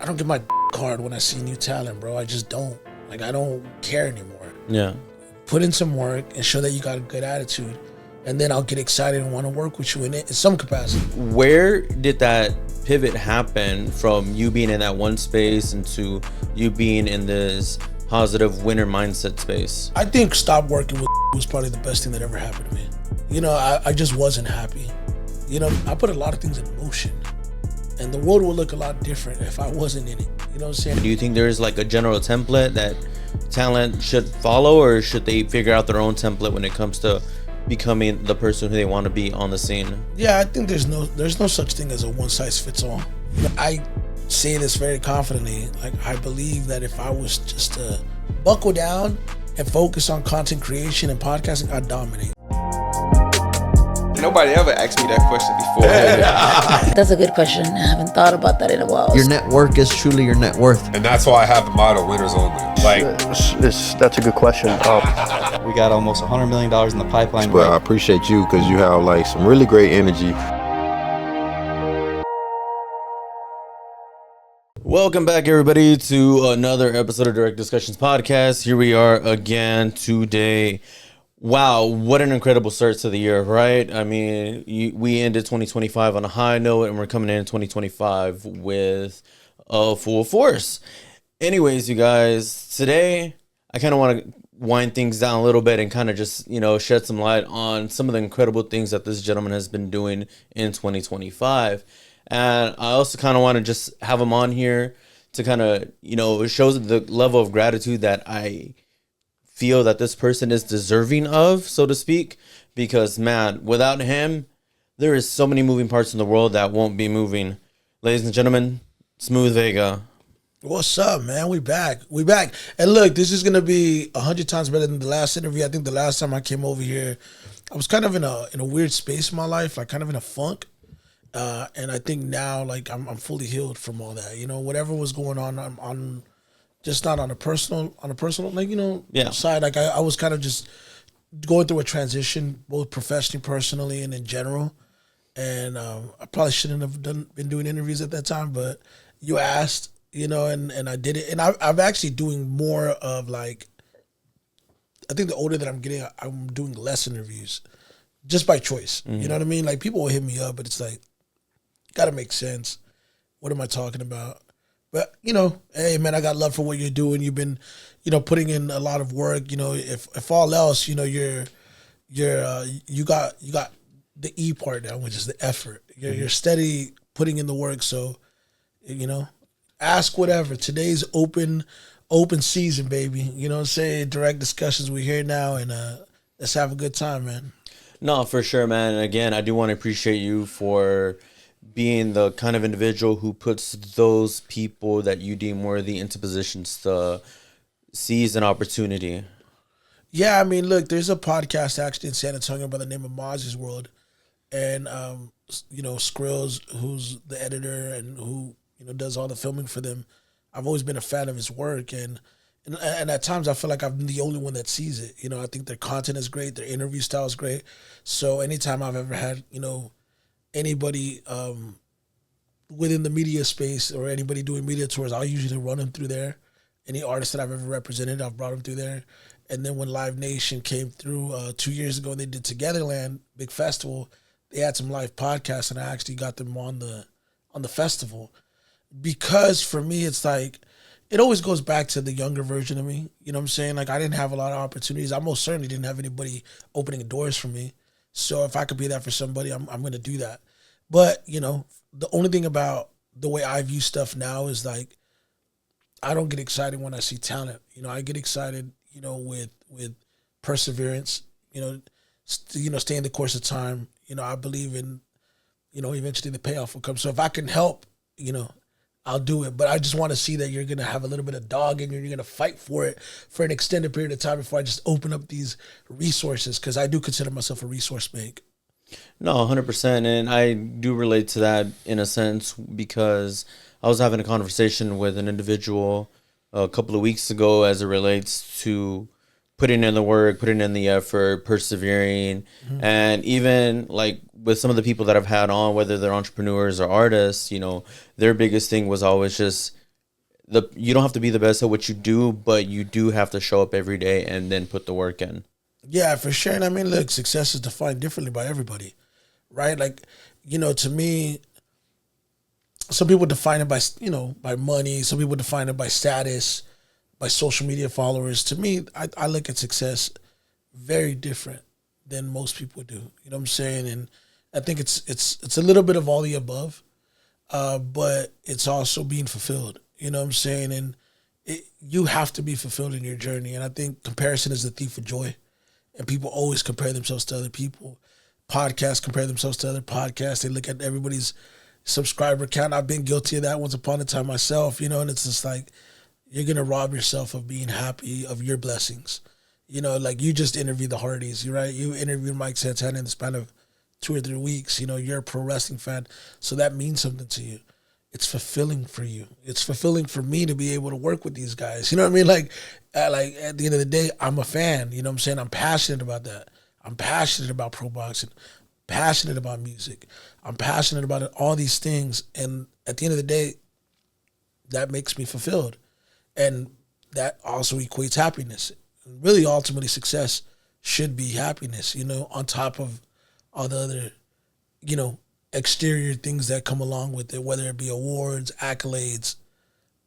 I don't get my hard when I see new talent, bro. I just don't. Like, I don't care anymore. Yeah. Put in some work and show that you got a good attitude, and then I'll get excited and want to work with you in some capacity. Where did that pivot happen from you being in that one space into you being in this positive winner mindset space? I think stop working with was probably the best thing that ever happened to me. You know, I just wasn't happy. You know, I put a lot of things in motion, and the world would look a lot different if I wasn't in it. You know what I'm saying? Do you think there's like a general template that talent should follow, or should they figure out their own template when it comes to becoming the person who they want to be on the scene? Yeah, I think there's no such thing as a one size fits all. I say this very confidently. Like, I believe that if I was just to buckle down and focus on content creation and podcasting, I'd dominate. Nobody ever asked me that question before. That's a good question. I haven't thought about that in a while. Your network is truly your net worth. And that's why I have the motto, winners only. Like, that's a good question. We got almost $100 million in the pipeline. Well, I appreciate you because you have like some really great energy. Welcome back, everybody, to another episode of Direct Discussions Podcast. Here we are again today. Wow, what an incredible start to the year, right? I mean, we ended 2025 on a high note, and we're coming in 2025 with full force. Anyways, you guys, today I kind of want to wind things down a little bit and kind of just, shed some light on some of the incredible things that this gentleman has been doing in 2025. And I also kind of want to just have him on here to kind of, it shows the level of gratitude that I feel that this person is deserving of, so to speak, because, man, without him, there is so many moving parts in the world that won't be moving. Ladies and gentlemen, SmoothVega. What's up, man? We back. And look, this is gonna be 100 times better than the last interview. I think the last time I came over here, I was kind of in a weird space in my life, like kind of in a funk. And I think now, like, I'm fully healed from all that. Whatever was going on, I'm just not on a personal, side. Like, I was kind of just going through a transition, both professionally, personally, and in general. And I probably shouldn't have been doing interviews at that time, but you asked, and I did it. And I'm actually doing more of, like, I think the older that I'm getting, I'm doing less interviews just by choice. Mm-hmm. You know what I mean? Like, people will hit me up, but it's like, got to make sense. What am I talking about? But, hey, man, I got love for what you're doing. You've been, putting in a lot of work. If all else, you got the E part down, which is the effort. You're steady putting in the work. So, ask whatever. Today's open season, baby. You know what I'm saying? Direct discussions. We're here now, and let's have a good time, man. No, for sure, man. And again, I do want to appreciate you for being the kind of individual who puts those people that you deem worthy into positions to seize an opportunity. Yeah, I mean, look, there's a podcast actually in San Antonio by the name of Maz's World. And, Skrills, who's the editor and who, does all the filming for them, I've always been a fan of his work. And at times I feel like I'm the only one that sees it. I think their content is great. Their interview style is great. So anytime I've ever had, anybody within the media space or anybody doing media tours, I'll usually run them through there. Any artist that I've ever represented, I've brought them through there. And then when Live Nation came through 2 years ago, they did Togetherland, big festival. They had some live podcasts, and I actually got them on the festival. Because for me, it's like, it always goes back to the younger version of me. You know what I'm saying? Like, I didn't have a lot of opportunities. I most certainly didn't have anybody opening doors for me. So if I could be that for somebody, I'm going to do that. But, the only thing about the way I view stuff now is, like, I don't get excited when I see talent. I get excited, with perseverance, staying the course of time. I believe in, eventually the payoff will come. So if I can help, I'll do it. But I just want to see that you're going to have a little bit of dog in you. You're going to fight for it for an extended period of time before I just open up these resources, because I do consider myself a resource bank. No, 100%. And I do relate to that in a sense, because I was having a conversation with an individual a couple of weeks ago as it relates to putting in the work, putting in the effort, persevering. Mm-hmm. And even like with some of the people that I've had on, whether they're entrepreneurs or artists, their biggest thing was always just you don't have to be the best at what you do, but you do have to show up every day and then put the work in. Yeah, for sure. And I mean, look, success is defined differently by everybody, right? Like, to me, some people define it by, by money. Some people define it by status, by social media followers. To me, I look at success very different than most people do. You know what I'm saying? And I think it's a little bit of all the above, but it's also being fulfilled. You know what I'm saying? And you have to be fulfilled in your journey. And I think comparison is the thief of joy. And people always compare themselves to other people. Podcasts compare themselves to other podcasts. They look at everybody's subscriber count. I've been guilty of that once upon a time myself, and it's just like, you're going to rob yourself of being happy of your blessings. Like you just interviewed the Hardys, right? You interviewed Mike Santana in the span of 2 or 3 weeks. You're a pro wrestling fan. So that means something to you. It's fulfilling for you. It's fulfilling for me to be able to work with these guys. You know what I mean? Like at the end of the day, I'm a fan. You know what I'm saying? I'm passionate about that. I'm passionate about pro boxing. Passionate about music. I'm passionate about all these things. And at the end of the day, that makes me fulfilled. And that also equates happiness. And really, ultimately, success should be happiness, on top of all the other, exterior things that come along with it, whether it be awards, accolades,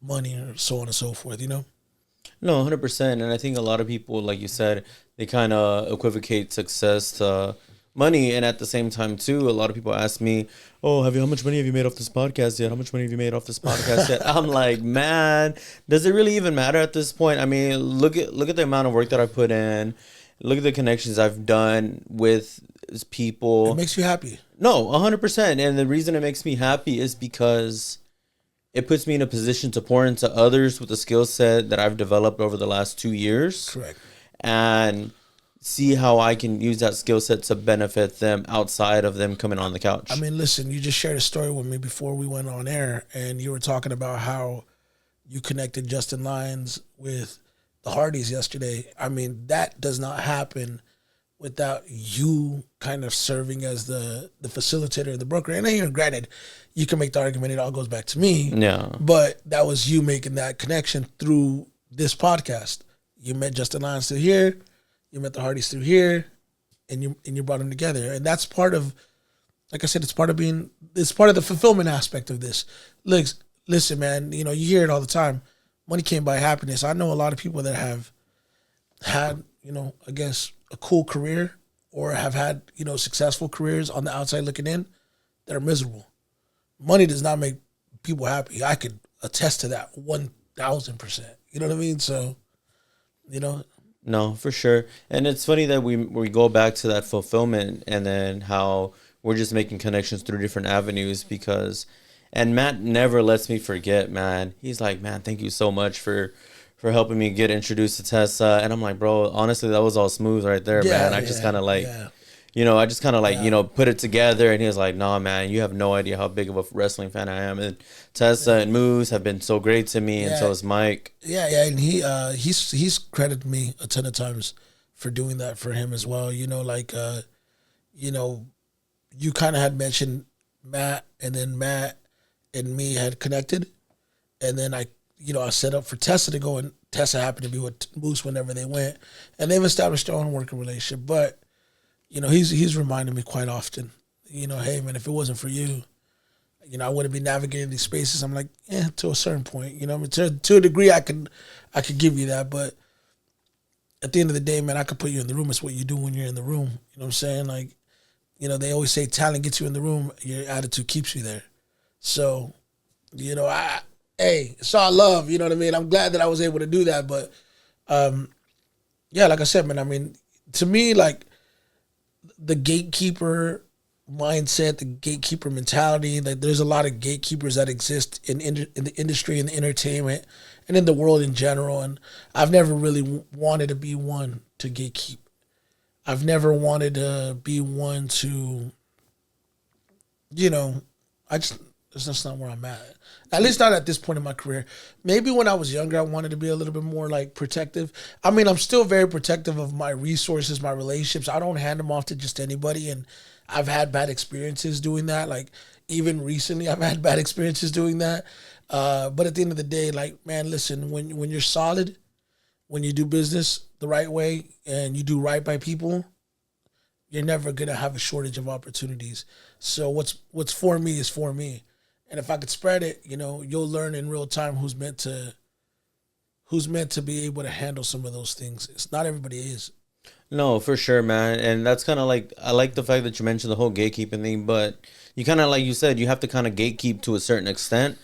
money, or so on and so forth, No, 100%. And I think a lot of people, like you said, they kind of equivocate success to money. And at the same time, too, a lot of people ask me, oh, how much money have you made off this podcast yet? How much money have you made off this podcast yet? I'm like, man, does it really even matter at this point? I mean, look at the amount of work that I put in. Look at the connections I've done with people. It makes you happy. No, 100%. And the reason it makes me happy is because it puts me in a position to pour into others with the skill set that I've developed over the last 2 years. Correct. And see how I can use that skill set to benefit them outside of them coming on the couch. I mean, listen, you just shared a story with me before we went on air, and you were talking about how you connected Justin Lyons with the Hardys yesterday. I mean, that does not happen without you kind of serving as the facilitator, the broker. And then, granted, you can make the argument it all goes back to me. Yeah. But that was you making that connection through this podcast. You met Justin Lyons through here. You met the Hardys through here. And you brought them together. And that's part of, like I said, it's part of the fulfillment aspect of this. Listen, man, you hear it all the time. Money can't buy happiness. I know a lot of people that have had, I guess, a cool career or have had, successful careers on the outside looking in that are miserable. Money does not make people happy. I could attest to that 1,000%. You know what I mean? So, No, for sure. And it's funny that we go back to that fulfillment and then how we're just making connections through different avenues and Matt never lets me forget, man. He's like, man, thank you so much for helping me get introduced to Tessa. And I'm like, bro, honestly, that was all smooth right there, man. I just kind of put it together. And he was like, nah, man, you have no idea how big of a wrestling fan I am. And Tessa and Moose have been so great to me. And so is Mike. Yeah. And he's credited me a ton of times for doing that for him as well. You kind of had mentioned Matt, and then Matt and me had connected. And then I set up for Tessa to go, and Tessa happened to be with Moose whenever they went. And they've established their own working relationship. But, he's reminded me quite often, hey, man, if it wasn't for you, I wouldn't be navigating these spaces. I'm like, to a certain point, to a degree I could give you that. But at the end of the day, man, I could put you in the room. It's what you do when you're in the room. You know what I'm saying? Like, they always say talent gets you in the room. Your attitude keeps you there. So, hey, it's all love, you know what I mean? I'm glad that I was able to do that. But, like I said, man, I mean, to me, like, the gatekeeper mindset, the gatekeeper mentality, like, there's a lot of gatekeepers that exist in the industry, in the entertainment, and in the world in general. And I've never really wanted to be one to gatekeep. I've never wanted to be one to, that's just not where I'm at. At least not at this point in my career. Maybe when I was younger, I wanted to be a little bit more like protective. I mean, I'm still very protective of my resources, my relationships. I don't hand them off to just anybody. And I've had bad experiences doing that. Like, even recently, I've had bad experiences doing that. But at the end of the day, like, man, listen, when you're solid, when you do business the right way and you do right by people, you're never gonna have a shortage of opportunities. So what's for me is for me. And if I could spread it, you'll learn in real time who's meant to be able to handle some of those things. It's not everybody is. No, for sure, man. And that's kind of like, I like the fact that you mentioned the whole gatekeeping thing, but you kind of, like you said, you have to kind of gatekeep to a certain extent.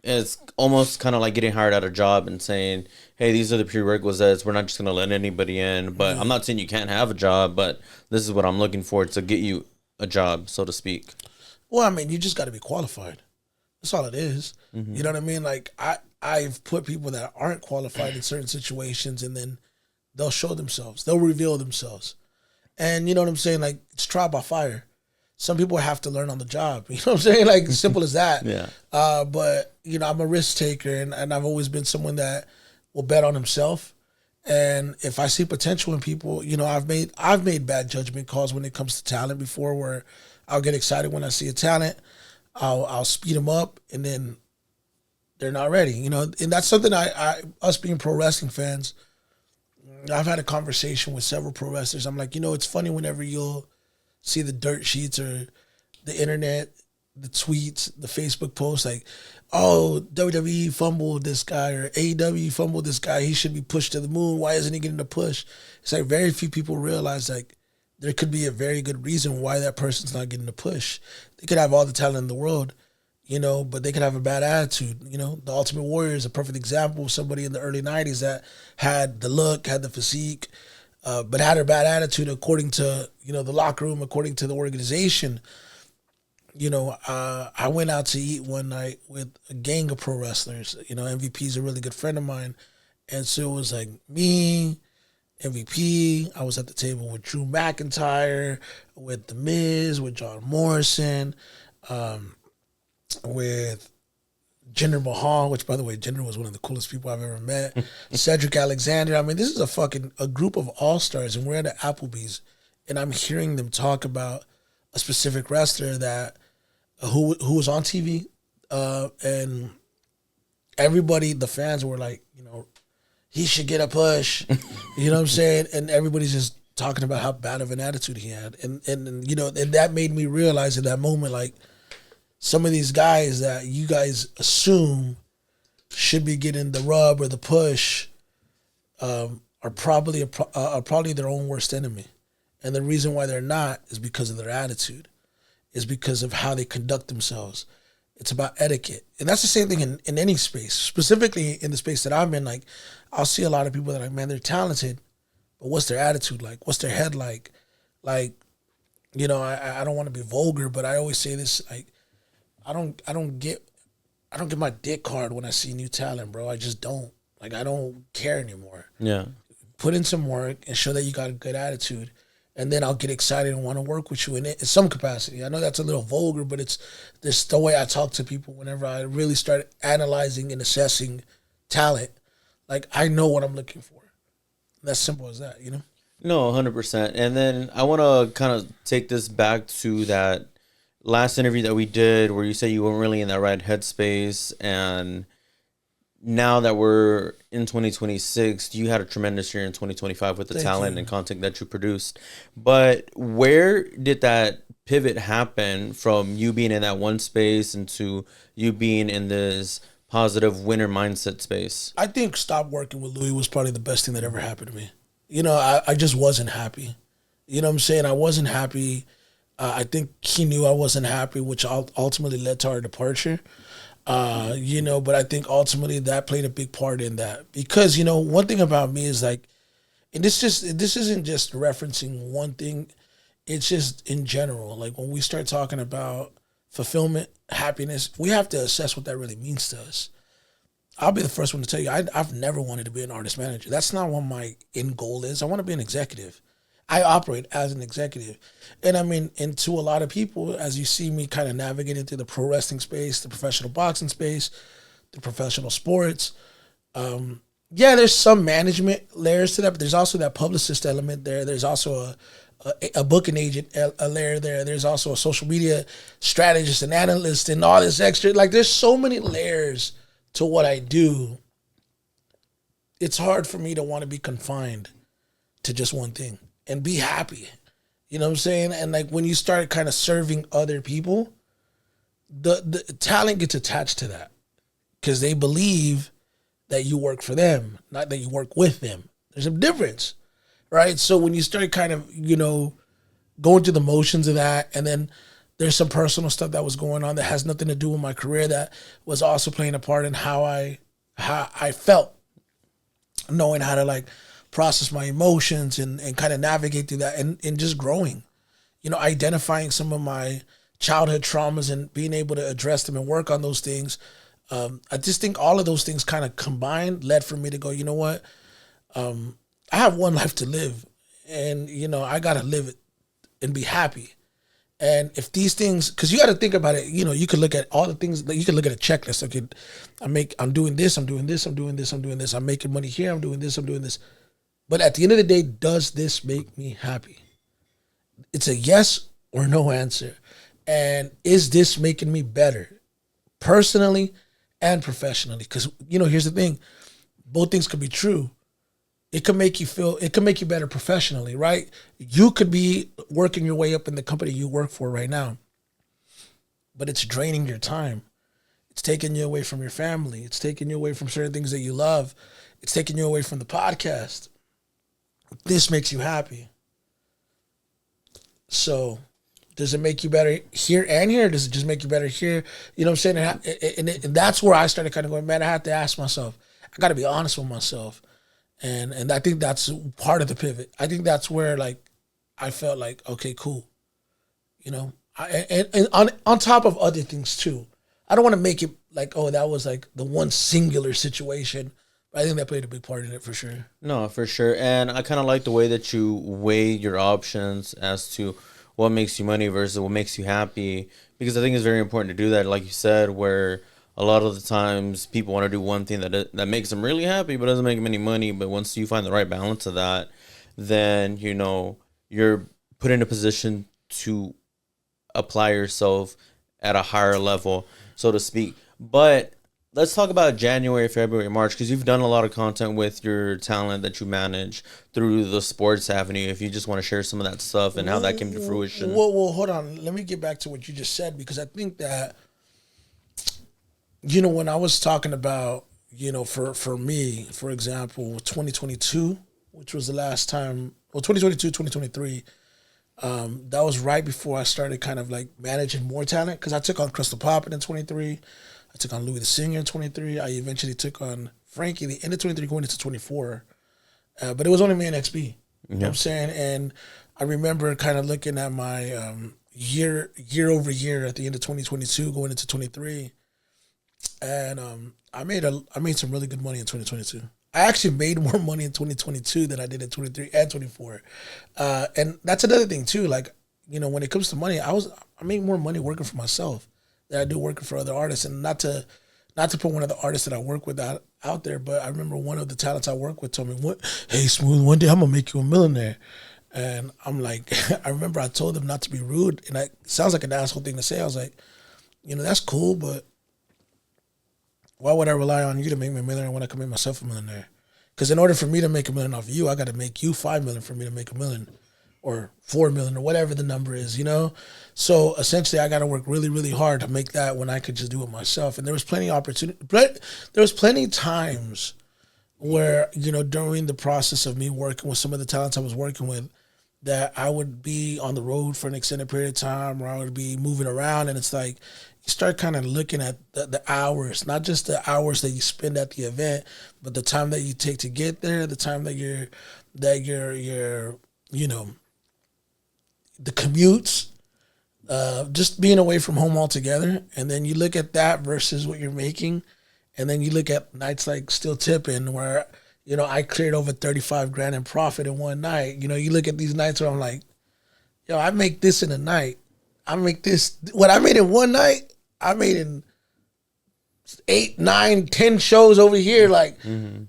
It's almost kind of like getting hired at a job and saying, hey, these are the prerequisites. We're not just going to let anybody in. But I'm not saying you can't have a job, but this is what I'm looking for to get you a job, so to speak. Well, I mean, you just got to be qualified. That's all it is. You know what I mean? Like, I've put people that aren't qualified in certain situations, and then they'll show themselves. They'll reveal themselves. And you know what I'm saying? Like, it's trial by fire. Some people have to learn on the job. You know what I'm saying? Like, simple as that. Yeah. But, I'm a risk taker, and I've always been someone that will bet on himself. And if I see potential in people, I've made bad judgment calls when it comes to talent before, where I'll get excited when I see a talent. I'll speed them up, and then they're not ready. And that's something us being pro wrestling fans, I've had a conversation with several pro wrestlers. I'm like, it's funny whenever you'll see the dirt sheets or the internet, the tweets, the Facebook posts, like, oh, WWE fumbled this guy, or AEW fumbled this guy. He should be pushed to the moon. Why isn't he getting the push? It's like very few people realize, like, there could be a very good reason why that person's not getting the push. They could have all the talent in the world, but they could have a bad attitude. The Ultimate Warrior is a perfect example of somebody in the early 90s that had the look, had the physique, but had a bad attitude according to, the locker room, according to the organization. I went out to eat one night with a gang of pro wrestlers. MVP is a really good friend of mine. And so it was like me, MVP. I was at the table with Drew McIntyre, with The Miz, with John Morrison, with Jinder Mahal, which, by the way, Jinder was one of the coolest people I've ever met. Cedric Alexander. I mean, this is a group of all-stars, and we're at an Applebee's, and I'm hearing them talk about a specific wrestler that who was on TV, and everybody, the fans were like, he should get a push. You know what I'm saying? And everybody's just talking about how bad of an attitude he had. And that made me realize in that moment, like, some of these guys that you guys assume should be getting the rub or the push are probably their own worst enemy. And the reason why they're not is because of their attitude, is because of how they conduct themselves. It's about etiquette. And that's the same thing in any space, specifically in the space that I'm in. Like, I'll see a lot of people that are like, man, they're talented, but what's their attitude like? What's their head like? Like, I don't want to be vulgar, but I always say this, like, I don't get my dick hard when I see new talent, bro. I just don't. Like, I don't care anymore. Yeah. Put in some work and show that you got a good attitude, and then I'll get excited and want to work with you in some capacity. I know that's a little vulgar, but it's this the way I talk to people whenever I really start analyzing and assessing talent. Like, I know what I'm looking for. That's simple as that, No, 100%. And then I want to kind of take this back to that last interview that we did where you said you weren't really in that right headspace, and now that we're in 2026, you had a tremendous year in 2025 with the talent and content that you produced. But where did that pivot happen from you being in that one space into you being in this positive winner mindset space? I think stop working with Louis was probably the best thing that ever happened to me. I just wasn't happy. You know what I'm saying? I wasn't happy. I think he knew I wasn't happy, which ultimately led to our departure. But I think ultimately that played a big part in that, because one thing about me is, like, and this isn't just referencing one thing, it's just in general. Like, when we start talking about fulfillment, happiness, we have to assess what that really means to us. I'll be the first one to tell you, I've never wanted to be an artist manager. That's not what my end goal is. I want to be an executive. I operate as an executive. And I mean, and to a lot of people, as you see me kind of navigating through the pro wrestling space, the professional boxing space, the professional sports, there's some management layers to that, but there's also that publicist element there. There's also a booking agent a layer there. There's also a social media strategist and analyst and all this extra. Like, there's so many layers to what I do, it's hard for me to want to be confined to just one thing and be happy. You know what I'm saying? And like when you start kind of serving other people, the talent gets attached to that because they believe that you work for them, not that you work with them. There's a difference, right? So when you start kind of, going through the motions of that, and then there's some personal stuff that was going on that has nothing to do with my career that was also playing a part in how I felt, knowing how to like process my emotions and kind of navigate through that and just growing, identifying some of my childhood traumas and being able to address them and work on those things. I just think all of those things kind of combined led for me to go, you know what? I have one life to live, and, I got to live it and be happy. And if these things, because you got to think about it, you could look at all the things, you could look at a checklist. Okay, I'm doing this, I'm doing this, I'm doing this, I'm doing this, I'm making money here, I'm doing this, I'm doing this. But at the end of the day, does this make me happy? It's a yes or no answer. And is this making me better personally and professionally? Because, here's the thing, both things could be true. It could make you better professionally, right? You could be working your way up in the company you work for right now, but it's draining your time. It's taking you away from your family. It's taking you away from certain things that you love. It's taking you away from the podcast. This makes you happy. So does it make you better here and here? Does it just make you better here? You know what I'm saying? And that's where I started kind of going, man, I have to ask myself. I got to be honest with myself. And I think that's part of the pivot. I think that's where like I felt like, okay, cool. And on top of other things too. I don't want to make it like, oh, that was like the one singular situation. But I think that played a big part in it for sure. No, for sure. And I kind of like the way that you weigh your options as to what makes you money versus what makes you happy. Because I think it's very important to do that, like you said, where a lot of the times people want to do one thing that makes them really happy but doesn't make them any money. But once you find the right balance of that, then, you're put in a position to apply yourself at a higher level, so to speak. But let's talk about January, February, March, because you've done a lot of content with your talent that you manage through the sports avenue. If you just want to share some of that stuff and how that came to fruition. Well, hold on. Let me get back to what you just said, because I think that, when I was talking about, for me, for example, 2022, which was the last time, 2022, 2023, that was right before I started kind of like managing more talent, because I took on Crystal Poppin in 23. I took on Louis the Singer in 23. I eventually took on Frankie the end of 23 going into 24. But it was only me and XB. You know what I'm saying? And I remember kind of looking at my year over year at the end of 2022 going into 23. And I made some really good money in 2022. I actually made more money in 2022 than I did in 23 and 24. And that's another thing too. Like, when it comes to money, I made more money working for myself than I do working for other artists. And not to put one of the artists that I work with out there, but I remember one of the talents I work with told me, hey, Smooth, one day I'm gonna make you a millionaire. And I'm like, I remember I told him not to be rude, and it sounds like an asshole thing to say. I was like, that's cool, but why would I rely on you to make me a millionaire when I can make myself a millionaire? Because in order for me to make $1 million off of you, I got to make you $5 million for me to make $1 million, or $4 million, or whatever the number is, So essentially, I got to work really, really hard to make that when I could just do it myself. And there was plenty of opportunity. There was plenty of times where, during the process of me working with some of the talents I was working with, that I would be on the road for an extended period of time, or I would be moving around, and it's like you start kind of looking at the hours, not just the hours that you spend at the event, but the time that you take to get there, the time that you're the commutes, just being away from home altogether. And then you look at that versus what you're making, and then you look at nights like Still Tipping, where I cleared over 35 grand in profit in one night. You look at these nights where I'm like, yo, I make this in a night. I make this, what I made in one night, I made in 8, 9, 10 shows over here. Like, do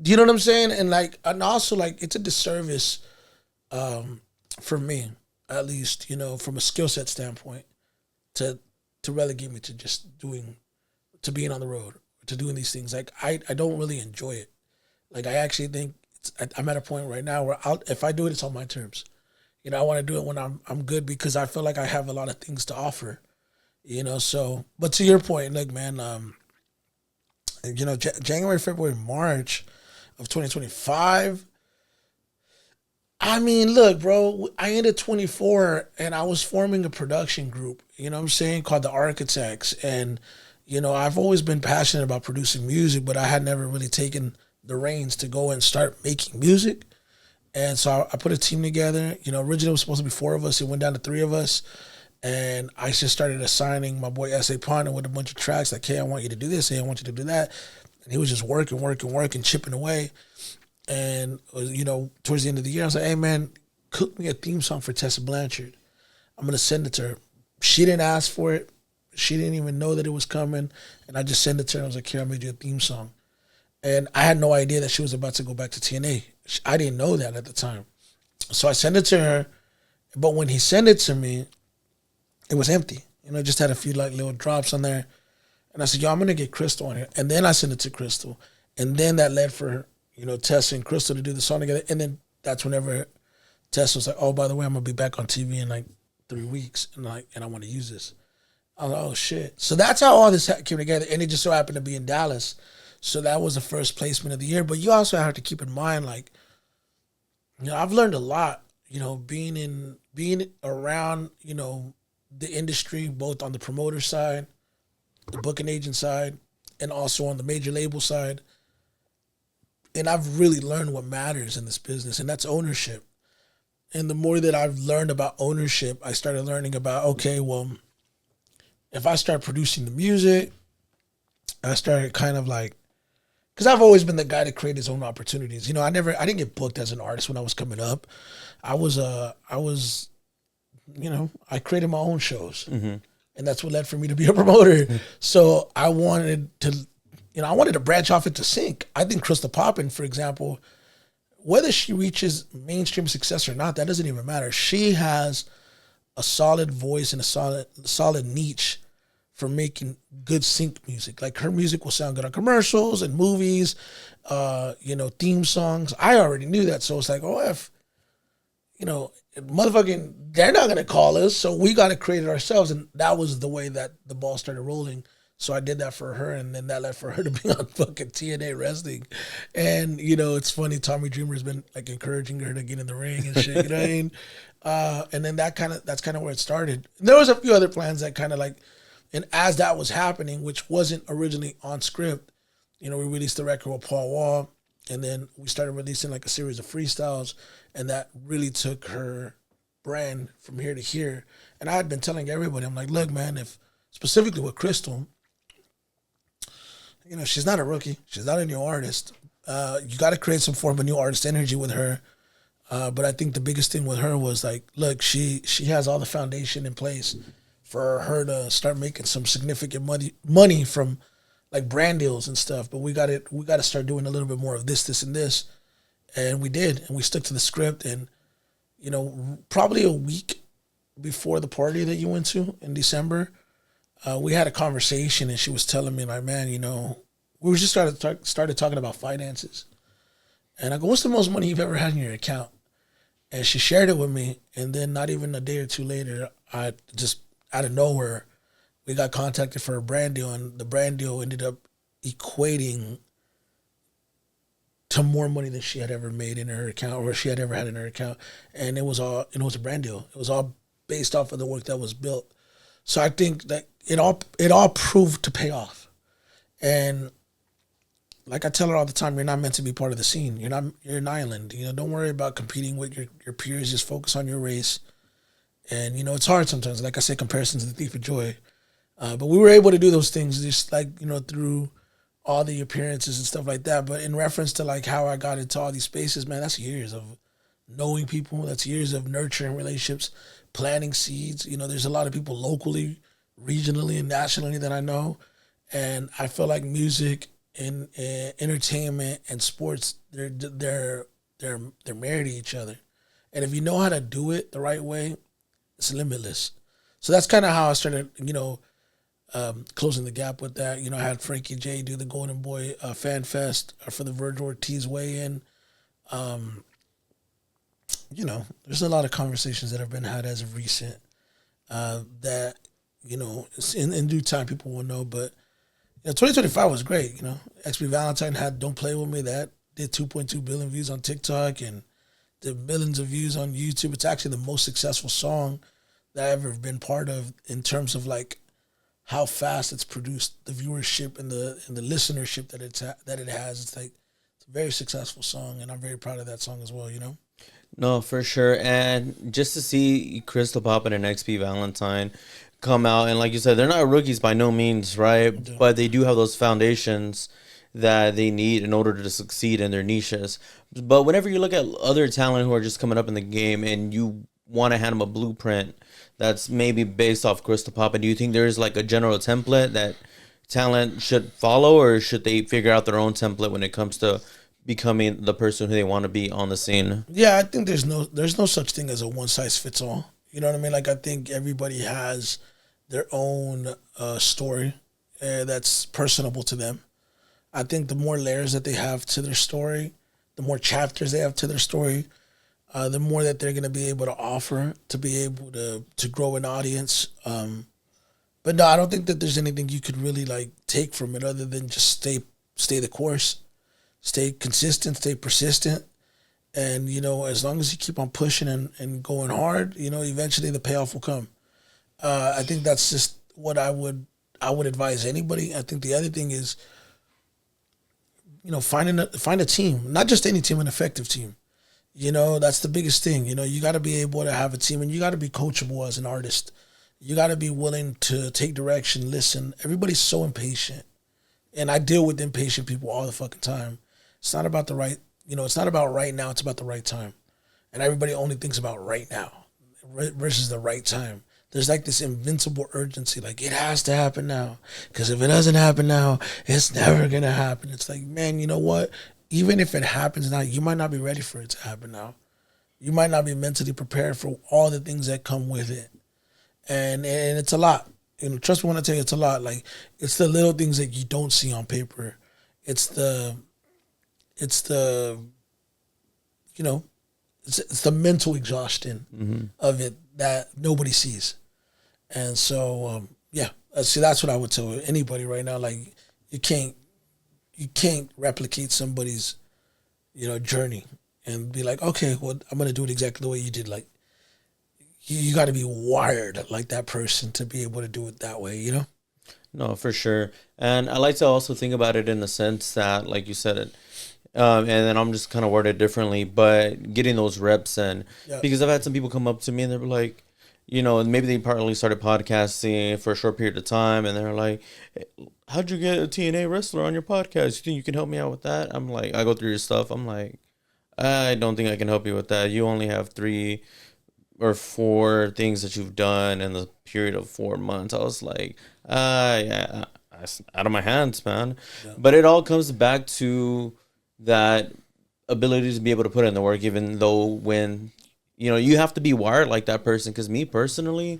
you know what I'm saying? And also like, it's a disservice for me, at least, from a skill set standpoint, to relegate me to just being on the road, to doing these things. Like I don't really enjoy it. Like I actually think I'm at a point right now where if I do it, it's on my terms. You know, I want to do it when I'm good because I feel like I have a lot of things to offer. You know, so but to your point, look, man, you know, January, February, March of 2025. I mean, look, bro, I ended 24 and I was forming a production group, you know what I'm saying, called the Architects. And, you know, I've always been passionate about producing music, but I had never really taken the reins to go and start making music. And so I put a team together. You know, originally it was supposed to be 4 of us. It went down to 3 of us. And I just started assigning my boy S.A. Partner with a bunch of tracks like, hey, I want you to do this. Hey, I want you to do that. And he was just working, chipping away. And, you know, towards the end of the year, I was like, hey, man, cook me a theme song for Tessa Blanchard. I'm going to send it to her. She didn't ask for it. She didn't even know that it was coming. And I just sent it to her. I was like, here, I made you a theme song. And I had no idea that she was about to go back to TNA. I didn't know that at the time. So I sent it to her. But when he sent it to me, it was empty. You know, it just had a few like little drops on there. And I said, yo, I'm going to get Crystal on here. And then I sent it to Crystal. And then that led for, you know, Tessa and Crystal to do the song together. And then that's whenever Tessa was like, oh, by the way, I'm going to be back on TV in like 3 weeks. And I want to use this. I was like, oh, shit. So that's how all this came together. And it just so happened to be in Dallas. So that was the first placement of the year. But you also have to keep in mind, like, you know, I've learned a lot, you know, being around, you know, the industry, both on the promoter side, the booking agent side, and also on the major label side. And I've really learned what matters in this business, and that's ownership. And the more that I've learned about ownership, I started learning about, okay, well, if I start producing the music, I started kind of like, because I've always been the guy to create his own opportunities. You know, I didn't get booked as an artist when I was coming up. I was, you know, I created my own shows. Mm-hmm. And that's what led for me to be a promoter. Mm-hmm. So I wanted to branch off into sync. I think Crystal Poppin, for example, whether she reaches mainstream success or not, that doesn't even matter. She has a solid voice and a solid niche for making good sync music. Like her music will sound good on commercials and movies, you know, theme songs. I already knew that. So it's like, oh, you know, motherfucking, they're not going to call us. So we got to create it ourselves. And that was the way that the ball started rolling. So I did that for her. And then that led for her to be on fucking TNA wrestling. And, you know, it's funny. Tommy Dreamer's been like encouraging her to get in the ring and shit. You know what I mean? And then that's kind of where it started. And there was a few other plans that kind of like, and as that was happening, which wasn't originally on script, you know, we released the record with Paul Wall, and then we started releasing like a series of freestyles, and that really took her brand from here to here. And I had been telling everybody, I'm like, look, man, if specifically with Crystal, you know, she's not a rookie. She's not a new artist. You got to create some form of new artist energy with her. But I think the biggest thing with her was like, look, she has all the foundation in place for her to start making some significant money from like brand deals and stuff. But we got to start doing a little bit more of this, and this. And we did, and we stuck to the script. And, you know, probably a week before the party that you went to in December, we had a conversation, and she was telling me like, man, you know, we were just started talking about finances. And I go, what's the most money you've ever had in your account? And she shared it with me. And then not even a day or two later, I just, out of nowhere, we got contacted for a brand deal, and the brand deal ended up equating to more money than she had ever made in her account, or she had ever had in her account. And it was a brand deal. It was all based off of the work that was built. So I think that it all proved to pay off. And like I tell her all the time, you're not meant to be part of the scene. You're an island. You know, don't worry about competing with your peers. Just focus on your race. And, you know, it's hard sometimes. Like I said, comparison's the thief of joy. But we were able to do those things just like, you know, through all the appearances and stuff like that. But in reference to like how I got into all these spaces, man, that's years of knowing people. That's years of nurturing relationships, planting seeds. You know, there's a lot of people locally, regionally, and nationally that I know. And I feel like music and entertainment and sports, they're married to each other. And if you know how to do it the right way, it's limitless. So that's kind of how I started, you know, closing the gap with that. I had Frankie J do the Golden Boy Fan Fest for the Virgil Ortiz weigh-in. There's a lot of conversations that have been had as of recent that, in due time people will know. But 2025 was great. XP Valentine had Don't Play With Me. That did 2.2 billion views on TikTok and did millions of views on YouTube. It's actually the most successful song that I've ever been part of in terms of like how fast it's produced, the viewership and the listenership that it has. It's a very successful song, and I'm very proud of that song as well. No, for sure. And just to see Crystal Poppin and XP Valentine come out, and like you said, they're not rookies by no means, right? But they do have those foundations that they need in order to succeed in their niches. But whenever you look at other talent who are just coming up in the game and you want to hand them a blueprint that's maybe based off Crystal Poppin, do you think there's like a general template that talent should follow, or should they figure out their own template when it comes to becoming the person who they want to be on the scene? Yeah, I think there's no such thing as a one size fits all. You know what I mean? Like, I think everybody has their own story that's personable to them. I think the more layers that they have to their story, the more chapters they have to their story, the more that they're going to be able to offer to be able to grow an audience. But no, I don't think that there's anything you could really like take from it other than just stay the course, stay consistent, stay persistent. And, as long as you keep on pushing and going hard, eventually the payoff will come. I think that's just what I would advise anybody. I think the other thing is, find a team, not just any team, an effective team. That's the biggest thing. You got to be able to have a team, and you got to be coachable as an artist. You got to be willing to take direction, listen. Everybody's so impatient, and I deal with impatient people all the fucking time. It's not about it's not about right now. It's about the right time, and everybody only thinks about right now versus the right time. There's like this invincible urgency, like it has to happen now, because if it doesn't happen now, it's never gonna happen. It's like, man, you know what? Even if it happens now, you might not be ready for it to happen now. You might not be mentally prepared for all the things that come with it. And it's a lot. Trust me when I tell you, it's a lot. Like, it's the little things that you don't see on paper. It's the mental exhaustion of it that nobody sees. And so, see, that's what I would tell anybody right now. Like, you can't replicate somebody's, journey and be like, okay, well, I'm going to do it exactly the way you did. Like, you got to be wired like that person to be able to do it that way, No, for sure. And I like to also think about it in the sense that, like you said it, and then I'm just kind of worded differently, but getting those reps in. Yeah. Because I've had some people come up to me and they're like, maybe they partly started podcasting for a short period of time, and they're like, how'd you get a TNA wrestler on your podcast? You think you can help me out with that? I'm like, I go through your stuff. I'm like, I don't think I can help you with that. You only have 3 or 4 things that you've done in the period of 4 months. I was like, yeah, it's out of my hands, man. Yeah. But it all comes back to that ability to be able to put in the work, even though when, you have to be wired like that person. Because me personally,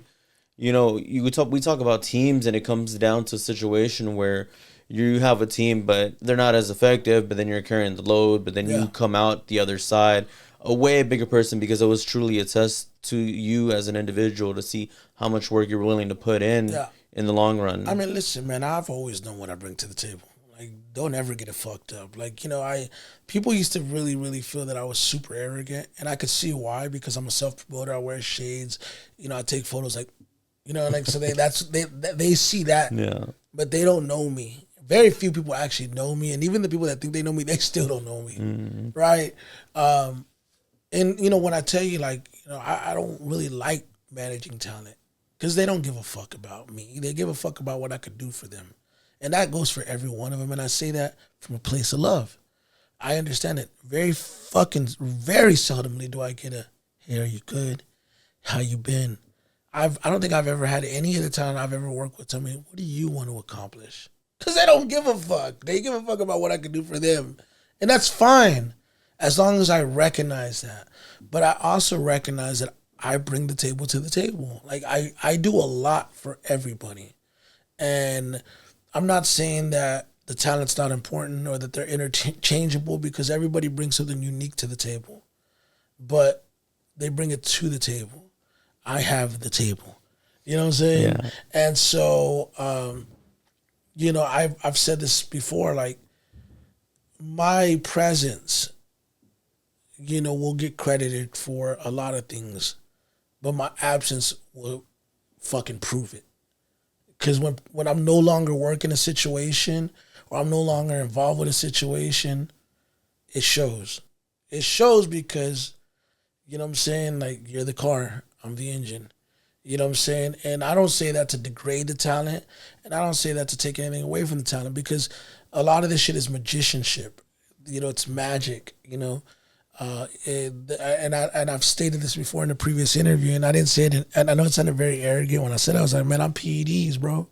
we talk about teams, and it comes down to a situation where you have a team, but they're not as effective, but then you're carrying the load, but then you come out the other side a way bigger person, because it was truly a test to you as an individual to see how much work you're willing to put in the long run. I mean, listen, man, I've always known what I bring to the table. Like, don't ever get it fucked up. Like, people used to really, really feel that I was super arrogant, and I could see why, because I'm a self-promoter. I wear shades, I take photos, like, so they see that, but they don't know me. Very few people actually know me, and even the people that think they know me, they still don't know me, right? And, when I tell you, like, I don't really like managing talent, because they don't give a fuck about me. They give a fuck about what I could do for them. And that goes for every one of them. And I say that from a place of love. I understand it. Very seldomly do I get a, hey, are you good? How you been? I don't think I've ever had any of the talent I've ever worked with tell me, what do you want to accomplish? Because they don't give a fuck. They give a fuck about what I can do for them. And that's fine, as long as I recognize that. But I also recognize that I bring the table to the table. Like, I do a lot for everybody. And I'm not saying that the talent's not important or that they're interchangeable, because everybody brings something unique to the table. But they bring it to the table. I have the table. You know what I'm saying? Yeah. And so, you know, I've said this before, like, my presence, you know, will get credited for a lot of things, but my absence will fucking prove it. Because when I'm no longer working a situation, or I'm no longer involved with a situation, it shows. It shows because, you know what I'm saying, like, you're the car, I'm the engine. You know what I'm saying? And I don't say that to degrade the talent, and I don't say that to take anything away from the talent, because a lot of this shit is magicianship. You know, it's magic, you know. And I've stated this before in a previous interview, and I didn't say it, and I know it sounded very arrogant when I said it. I was like, man, I'm PEDs, bro.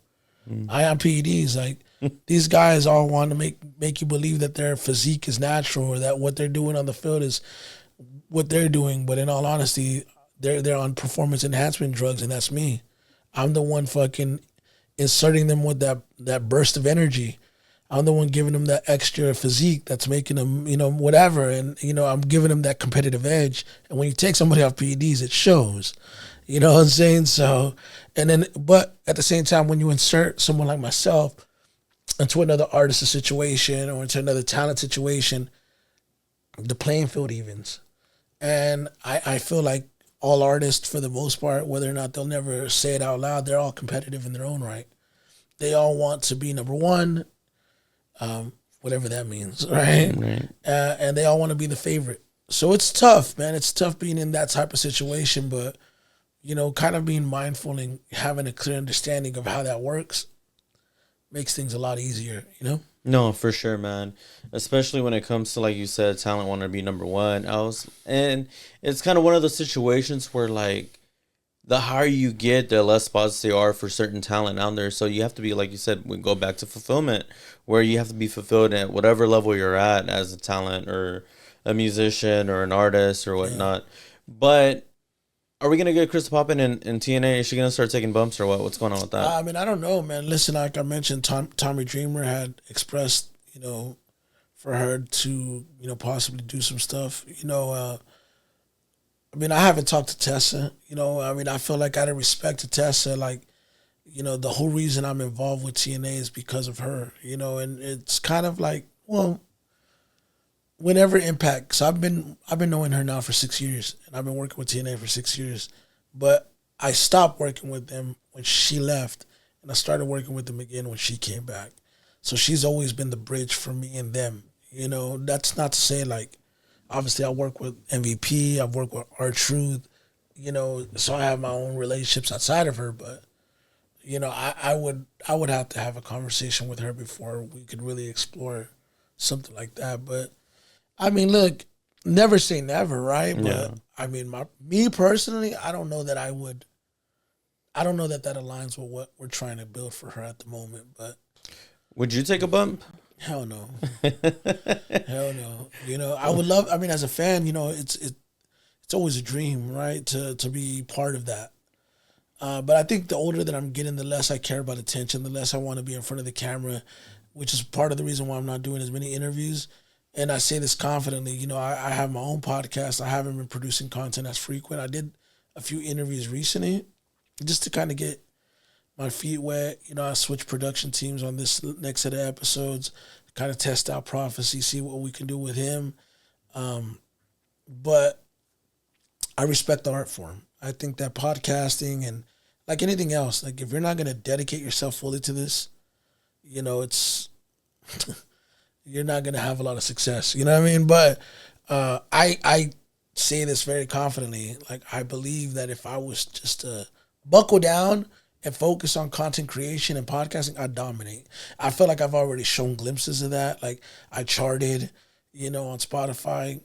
I am PEDs. Like, these guys all want to make you believe that their physique is natural, or that what they're doing on the field is what they're doing. But in all honesty, they're on performance enhancement drugs, and that's me. I'm the one fucking inserting them with that burst of energy. I'm the one giving them that extra physique that's making them, you know, whatever. And, you know, I'm giving them that competitive edge. And when you take somebody off PEDs, it shows. You know what I'm saying? So, and then, but at the same time, when you insert someone like myself into another artist situation or into another talent situation, the playing field evens. And I feel like all artists, for the most part, whether or not they'll never say it out loud, they're all competitive in their own right. They all want to be number one, whatever that means, right? And they all want to be the favorite. So it's tough, man. It's tough being in that type of situation, but, you know, kind of being mindful and having a clear understanding of how that works makes things a lot easier, you know? No, for sure, man. Especially when it comes to, like you said, talent wanting to be number one. And it's kind of one of those situations where, like, the higher you get, the less spots there are for certain talent out there. So you have to be, like you said, we go back to fulfillment, where you have to be fulfilled at whatever level you're at as a talent or a musician or an artist or whatnot. Yeah. But are we going to get Crystal Poppin in TNA? Is she going to start taking bumps or what? What's going on with that? I mean, I don't know, man. Listen, like I mentioned, Tommy Dreamer had expressed, you know, for her to, you know, possibly do some stuff. You know, I mean, I haven't talked to Tessa. You know, I mean, I feel like out of respect to Tessa, like, you know, the whole reason I'm involved with TNA is because of her, you know, and it's kind of like, well, whenever Impact, because I've been knowing her now for 6 years, and I've been working with TNA for 6 years, but I stopped working with them when she left, and I started working with them again when she came back. So she's always been the bridge for me and them. You know, that's not to say, like, obviously I work with MVP, I've worked with R-Truth, you know, so I have my own relationships outside of her, but, you know, I would have to have a conversation with her before we could really explore something like that. But I mean, look, never say never, right? But yeah. I mean, me personally, I don't know that that aligns with what we're trying to build for her at the moment. But would you take a bump? Hell no. Hell no. You know, I would love, I mean, as a fan, you know, it's always a dream, right? To be part of that. But I think the older that I'm getting, the less I care about attention, the less I want to be in front of the camera, which is part of the reason why I'm not doing as many interviews. And I say this confidently, you know, I have my own podcast. I haven't been producing content as frequent. I did a few interviews recently just to kind of get my feet wet. You know, I switched production teams on this next set of episodes, kind of test out Prophecy, see what we can do with him. But I respect the art form. I think that podcasting and like anything else, like if you're not going to dedicate yourself fully to this, you know, it's you're not going to have a lot of success. You know what I mean? But I say this very confidently. Like, I believe that if I was just to buckle down and focus on content creation and podcasting, I'd dominate. I feel like I've already shown glimpses of that. Like, I charted, you know, on Spotify,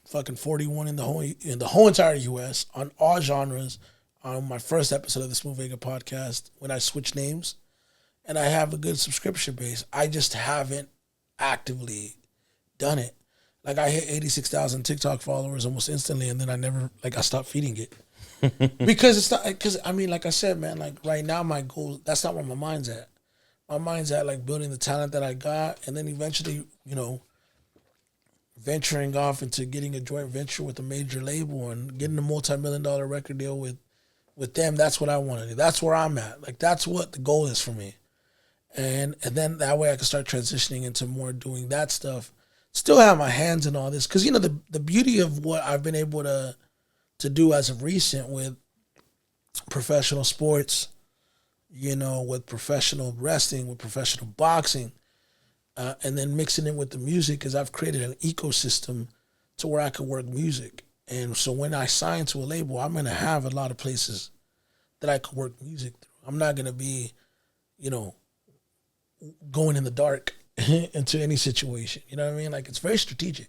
fucking 41 in the whole entire US on all genres on my first episode of the SmoothVega podcast when I switched names. And I have a good subscription base. I just haven't actively done it. Like, I hit 86,000 TikTok followers almost instantly, and then I stopped feeding it. Because it's not, because I mean, like I said, man, like right now my goal, that's not where my mind's at. My mind's at like building the talent that I got, and then eventually, venturing off into getting a joint venture with a major label and getting a multi-million-dollar record deal with them. That's what I want to do. That's where I'm at. Like that's what the goal is for me. And then that way I can start transitioning into more doing that stuff. Still have my hands in all this, because the beauty of what I've been able to do as of recent with professional sports, with professional wrestling, with professional boxing, and then mixing it with the music, is I've created an ecosystem to where I can work music. And so when I sign to a label, I'm going to have a lot of places that I could work music through. I'm not going to be, going in the dark into any situation. You know what I mean? Like, it's very strategic.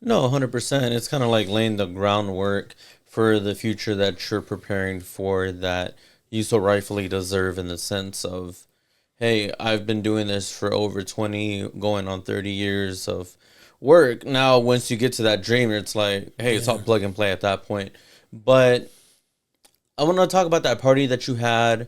No, 100%. It's kind of like laying the groundwork for the future that you're preparing for, that you so rightfully deserve, in the sense of, hey, I've been doing this for over 20, going on 30 years of work. Now, once you get to that dream, it's like, hey, it's all plug and play at that point. But I want to talk about that party that you had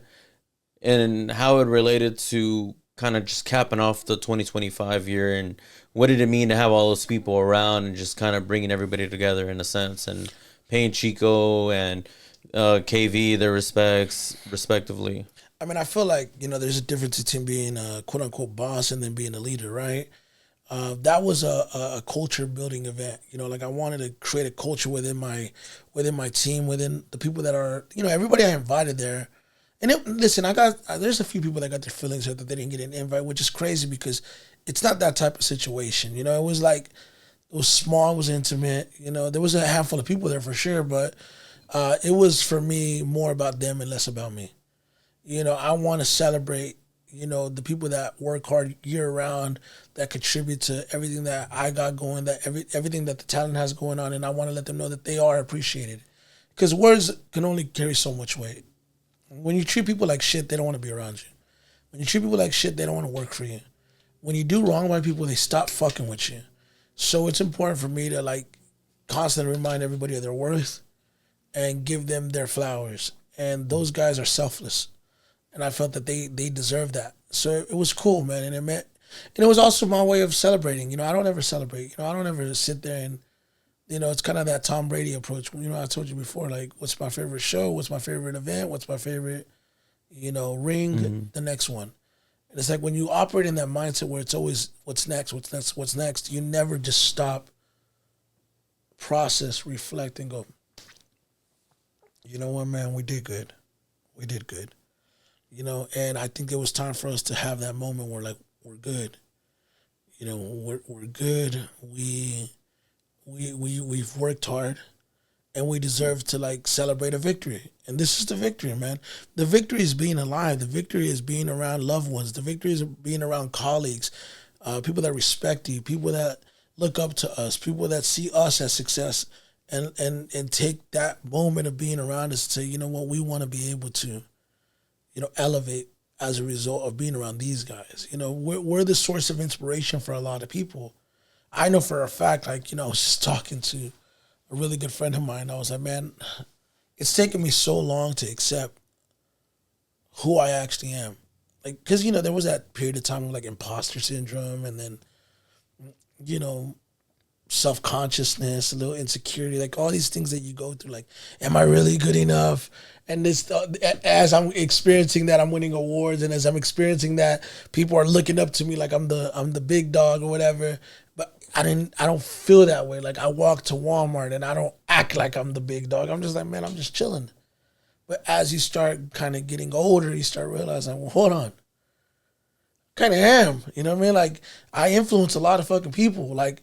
and how it related to kind of just capping off the 2025 year, and what did it mean to have all those people around and just kind of bringing everybody together in a sense, and paying Chico and KV their respects respectively. I mean, I feel like, there's a difference between being a quote unquote boss and then being a leader, right? That was a culture building event. Like I wanted to create a culture within my team, within the people that are, everybody I invited there. And listen, there's a few people that got their feelings hurt that they didn't get an invite, which is crazy because it's not that type of situation. It was like, it was small, it was intimate. There was a handful of people there for sure, but it was for me more about them and less about me. I want to celebrate, the people that work hard year round, that contribute to everything that I got going, that everything that the talent has going on, and I want to let them know that they are appreciated. Because words can only carry so much weight. When you treat people like shit, they don't want to be around you. When you treat people like shit, they don't want to work for you. When you do wrong by people, they stop fucking with you. So it's important for me to constantly remind everybody of their worth and give them their flowers. And those guys are selfless. And I felt that they deserve that. So it was cool, man. And it was also my way of celebrating. I don't ever celebrate. I don't ever sit there and, it's kind of that Tom Brady approach. I told you before, like, what's my favorite show? What's my favorite event? What's my favorite, ring? The next one. And it's like when you operate in that mindset where it's always what's next, you never just stop, process, reflect, and go, you know what, man, we did good. We did good. And I think it was time for us to have that moment where, like, we're good. We're good. We've worked hard, and we deserve to celebrate a victory. And this is the victory, man. The victory is being alive. The victory is being around loved ones. The victory is being around colleagues, people that respect you, people that look up to us, people that see us as success, and take that moment of being around us to, what we want to be able to, elevate as a result of being around these guys. We're the source of inspiration for a lot of people. I know for a fact, I was just talking to a really good friend of mine. I was like, man, it's taken me so long to accept who I actually am. Because, there was that period of time of imposter syndrome, and then, self-consciousness, a little insecurity, all these things that you go through, am I really good enough? And this, as I'm experiencing that, I'm winning awards, and as I'm experiencing that, people are looking up to me like I'm the big dog or whatever. But I don't feel that way. I walk to Walmart and I don't act like I'm the big dog. I'm just like, man, I'm just chilling. But as you start kind of getting older, you start realizing, well, hold on. Kind of am, you know what I mean? I influence a lot of fucking people. I've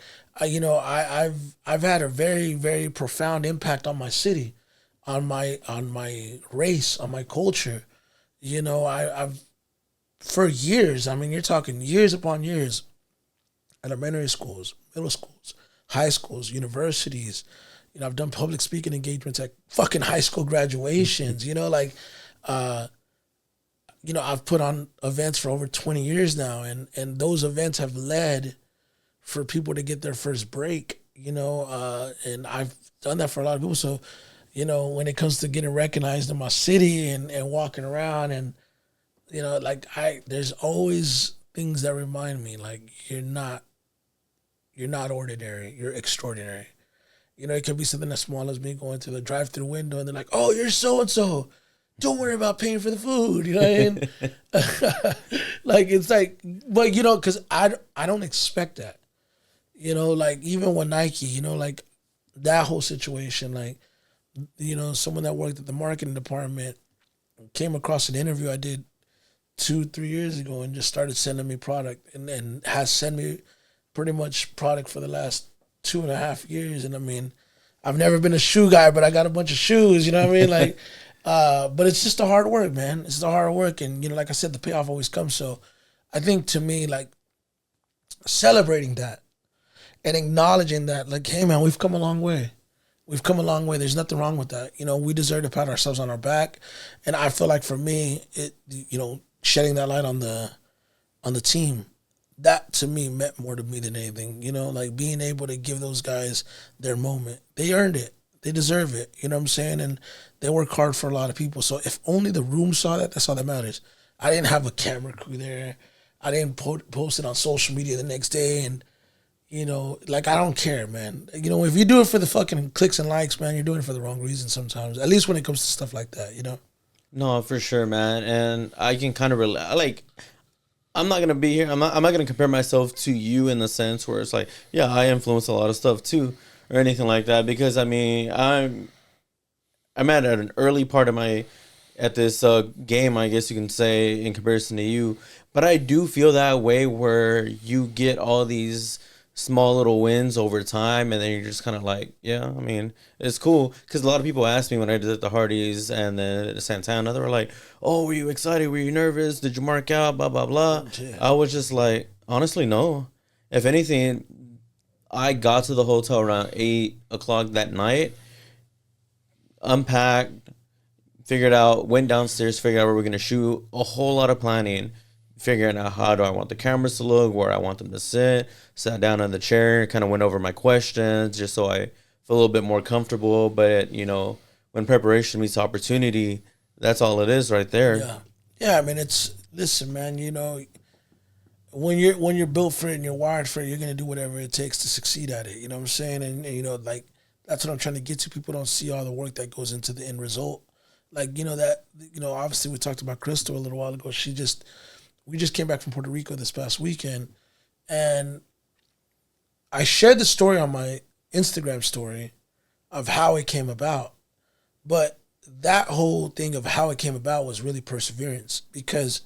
had a very, very profound impact on my city, on my race, on my culture. I've for years. I mean, you're talking years upon years. Elementary schools, middle schools, high schools, universities. I've done public speaking engagements at fucking high school graduations. I've put on events for over 20 years now, and those events have led for people to get their first break, and I've done that for a lot of people. So, you know, when it comes to getting recognized in my city and walking around and, you know, like there's always things that remind me, like, you're not ordinary, you're extraordinary. You know, it could be something as small as me going to the drive-through window and they're like, oh, you're so-and-so. Don't worry about paying for the food. You know what I mean? Like, it's like, but, you know, because I don't expect that. You know, like, even with Nike, you know, like, that whole situation, like, you know, someone that worked at the marketing department came across an interview I did 2-3 years ago and just started sending me product and has sent me pretty much product for the last 2.5 years. And I mean, I've never been a shoe guy, but I got a bunch of shoes, you know what I mean? Like, but it's just the hard work, man. It's the hard work. And, you know, like I said, the payoff always comes. So I think, to me, like, celebrating that and acknowledging that, like, hey, man, we've come a long way. We've come a long way. There's nothing wrong with that. You know, we deserve to pat ourselves on our back. And I feel like, for me, it, you know, shedding that light on the team, that to me meant more to me than anything. You know, like, being able to give those guys their moment. They earned it. They deserve it. You know what I'm saying? And they work hard for a lot of people. So if only the room saw that, that's all that matters. I didn't have a camera crew there. I didn't post it on social media the next day. And, you know, like, I don't care, man. You know, if you do it for the fucking clicks and likes, man, you're doing it for the wrong reason sometimes. At least when it comes to stuff like that, you know? No, for sure, man. And I can kind of relate. Like, I'm not gonna be here. I'm not gonna compare myself to you in the sense where it's like, yeah, I influence a lot of stuff too, or anything like that. Because I mean, I'm at an early part of at this game, I guess you can say, in comparison to you. But I do feel that way where you get all these small little wins over time, and then you're just kind of like, yeah, I mean, it's cool. Because a lot of people asked me when I did the Hardys and the Santana, they were like, oh, were you excited? Were you nervous? Did you mark out? Blah, blah, blah. Yeah. I was just like, honestly, no. If anything, I got to the hotel around 8 o'clock that night, unpacked, went downstairs, figured out where we're going to shoot, a whole lot of planning, figuring out how do I want the cameras to look, where I want them to sit, sat down in the chair, kind of went over my questions just so I feel a little bit more comfortable. But, you know, when preparation meets opportunity, that's all it is right there. Yeah. Yeah, I mean, listen, man, you know, when you're built for it and you're wired for it, you're going to do whatever it takes to succeed at it. You know what I'm saying? And, you know, like, that's what I'm trying to get to. People don't see all the work that goes into the end result. Like, you know, that, you know, obviously we talked about Crystal a little while ago. We just came back from Puerto Rico this past weekend, and I shared the story on my Instagram story of how it came about. But that whole thing of how it came about was really perseverance, because,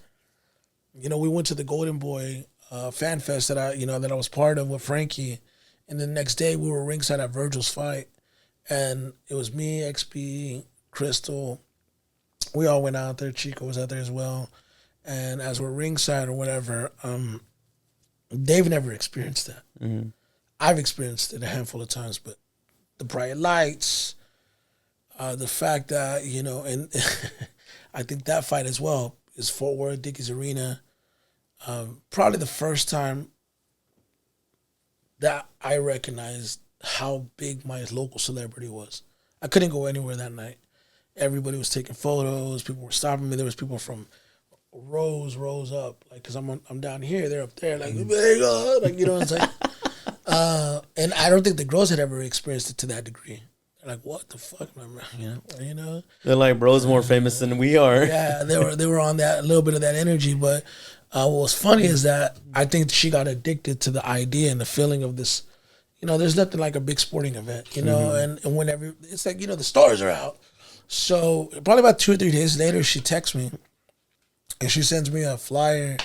you know, we went to the Golden Boy Fan Fest that I was part of with Frankie, and the next day we were ringside at Virgil's fight, and it was me, XP, Crystal. We all went out there. Chico was out there as well. And as we're ringside or whatever, they've never experienced that. Mm-hmm. I've experienced it a handful of times, but the bright lights, the fact that, you know, and I think that fight as well is Fort Worth, Dickies Arena. Probably the first time that I recognized how big my local celebrity was. I couldn't go anywhere that night. Everybody was taking photos. People were stopping me. There was people from rows up, like, because I'm down here, they're up there, like, there you go, like, you know what I'm saying? And I don't think the girls had ever experienced it to that degree. They're like, what the fuck, you know? They're like, bro's more famous than we are. Yeah, they were on that, a little bit of that energy. But what was funny is that I think she got addicted to the idea and the feeling of this. You know, there's nothing like a big sporting event, you know, and whenever it's like, you know, the stars are out. So probably about 2 or 3 days later, she texts me. And she sends me a flyer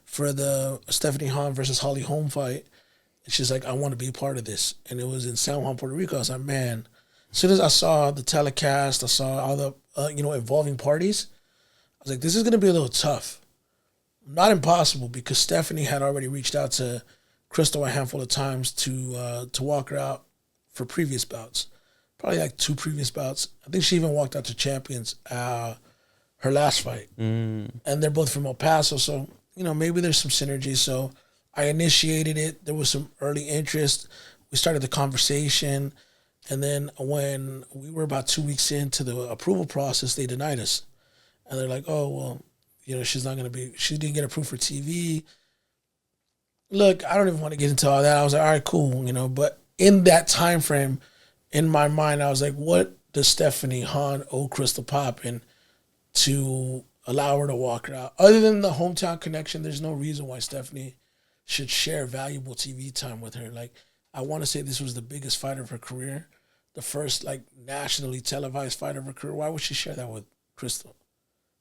for the Stephanie Hahn versus Holly Holm fight. And she's like, I want to be a part of this. And it was in San Juan, Puerto Rico. I was like, man. As soon as I saw the telecast, I saw all the, involving parties, I was like, this is going to be a little tough. Not impossible, because Stephanie had already reached out to Crystal a handful of times to walk her out for previous bouts. Probably like 2 previous bouts. I think she even walked out to Champions her last fight. And they're both from El Paso, so, you know, maybe there's some synergy. So I initiated it. There was some early interest. We started the conversation. And then when we were about 2 weeks into the approval process, they denied us. And they're like, oh, well, she's not going to be, she didn't get approved for TV. Look, I don't even want to get into all that. I was like, all right, cool, but in that time frame, in my mind, I was like, what does Stephanie Hahn owe Crystal Poppin to allow her to walk her out? Other than the hometown connection, there's no reason why Stephanie should share valuable TV time with her. Like, I want to say this was the biggest fight of her career, the first, nationally televised fight of her career. Why would she share that with Crystal?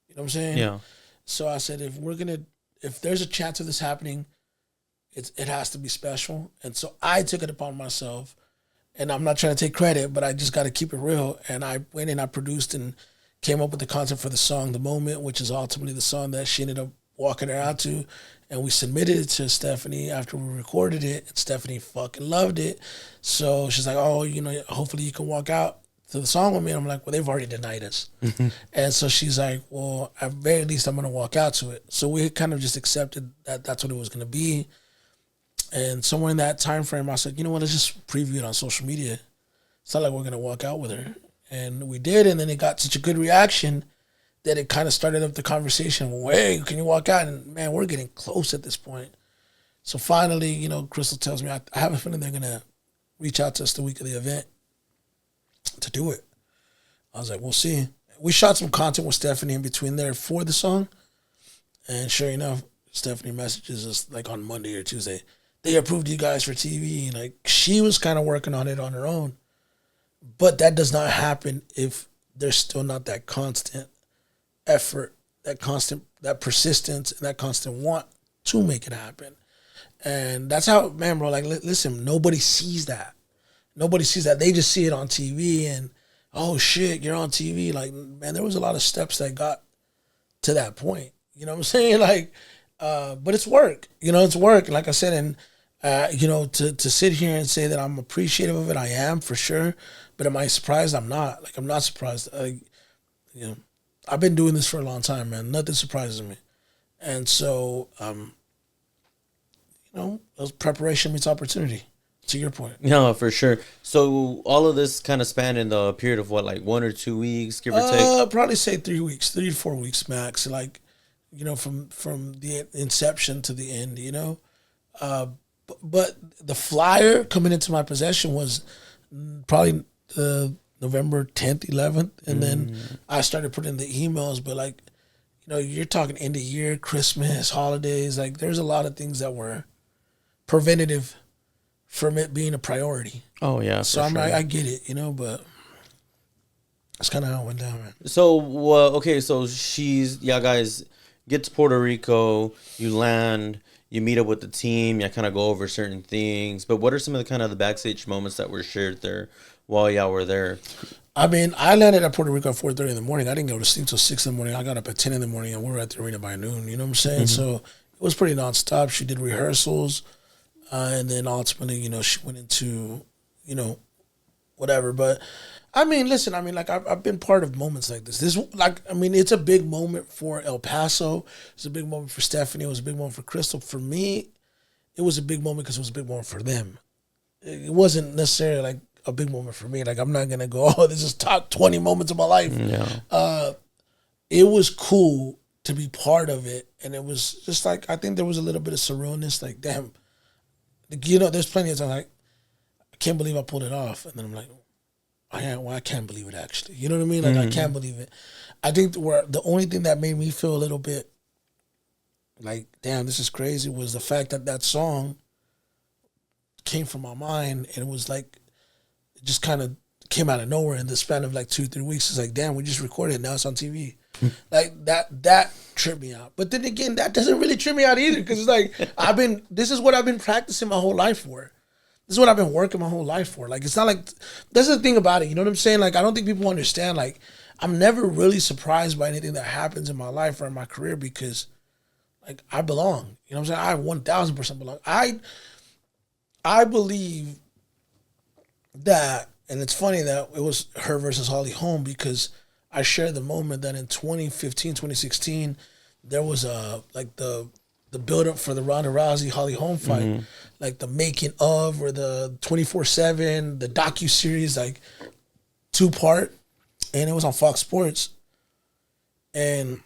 You know what I'm saying? Yeah. So I said, if there's a chance of this happening, it has to be special. And so I took it upon myself, and I'm not trying to take credit, but I just got to keep it real. And I went and I produced and came up with the concept for the song, The Moment, which is ultimately the song that she ended up walking her out to. And we submitted it to Stephanie after we recorded it, and Stephanie fucking loved it. So she's like, oh, hopefully you can walk out to the song with me. And I'm like, well, they've already denied us. And so she's like, well, at very least I'm going to walk out to it. So we kind of just accepted that that's what it was going to be. And somewhere in that time frame, I said, you know what, let's just preview it on social media. It's not like we're going to walk out with her. And we did, and then it got such a good reaction that it kind of started up the conversation. Well, hey, can you walk out? And, man, we're getting close at this point. So finally, Crystal tells me, I have a feeling they're going to reach out to us the week of the event to do it. I was like, we'll see. We shot some content with Stephanie in between there for the song. And sure enough, Stephanie messages us on Monday or Tuesday. They approved you guys for TV. She was kind of working on it on her own. But that does not happen if there's still not that constant effort, that persistence, and that constant want to make it happen. And that's how, man, bro, listen, nobody sees that. Nobody sees that. They just see it on TV and, oh, shit, you're on TV. Man, there was a lot of steps that got to that point. You know what I'm saying? But it's work. It's work. Like I said, and, to sit here and say that I'm appreciative of it, I am for sure. But am I surprised? I'm not. I'm not surprised. I've been doing this for a long time, man. Nothing surprises me. And so, preparation meets opportunity, to your point. No, for sure. So all of this kind of spanned in the period of what, 1 or 2 weeks, give or take? Probably say 3 weeks, 3 to 4 weeks max. From the inception to the end, But the flyer coming into my possession was probably November 10th, 11th. And then I started putting the emails, but you're talking end of year, Christmas, holidays. There's a lot of things that were preventative from it being a priority. Oh, yeah. So I get it, but that's kind of how it went down, man. So, okay, so y'all guys get to Puerto Rico, you land, you meet up with the team, you kind of go over certain things. But what are some of the backstage moments that were shared there while y'all were there? I mean, I landed at Puerto Rico at 4:30 in the morning. I didn't go to sleep till 6 in the morning. I got up at 10 in the morning, and we were at the arena by noon. You know what I'm saying? So it was pretty nonstop. She did rehearsals, and then ultimately, she went into, whatever. But I mean, listen, I've been part of moments like this. It's a big moment for El Paso. It's a big moment for Stephanie. It was a big moment for Crystal. For me, it was a big moment because it was a big moment for them. It wasn't necessarily a big moment for me. I'm not going to go, oh, this is top 20 moments of my life. Yeah. It was cool to be part of it. And it was just I think there was a little bit of surrealness. Damn, there's plenty of times I can't believe I pulled it off. And then I'm like, I can't believe it actually. You know what I mean? I can't believe it. I think the only thing that made me feel a little bit damn, this is crazy was the fact that song came from my mind and it was it just kind of came out of nowhere in the span of 2-3 weeks. It's damn, we just recorded it, now it's on TV. That tripped me out. But then again, that doesn't really trip me out either because it's this is what I've been practicing my whole life for. This is what I've been working my whole life for. It's not that's the thing about it. You know what I'm saying? I don't think people understand. I'm never really surprised by anything that happens in my life or in my career because, I belong. You know what I'm saying? I 1,000% belong. I believe that, and it's funny that it was her versus Holly Holm because I shared the moment that in 2015, 2016, there was the the build up for the Ronda Rousey Holly Holm fight, like the making of or the 24/7, the docu-series, like 2-part, and it was on Fox Sports. And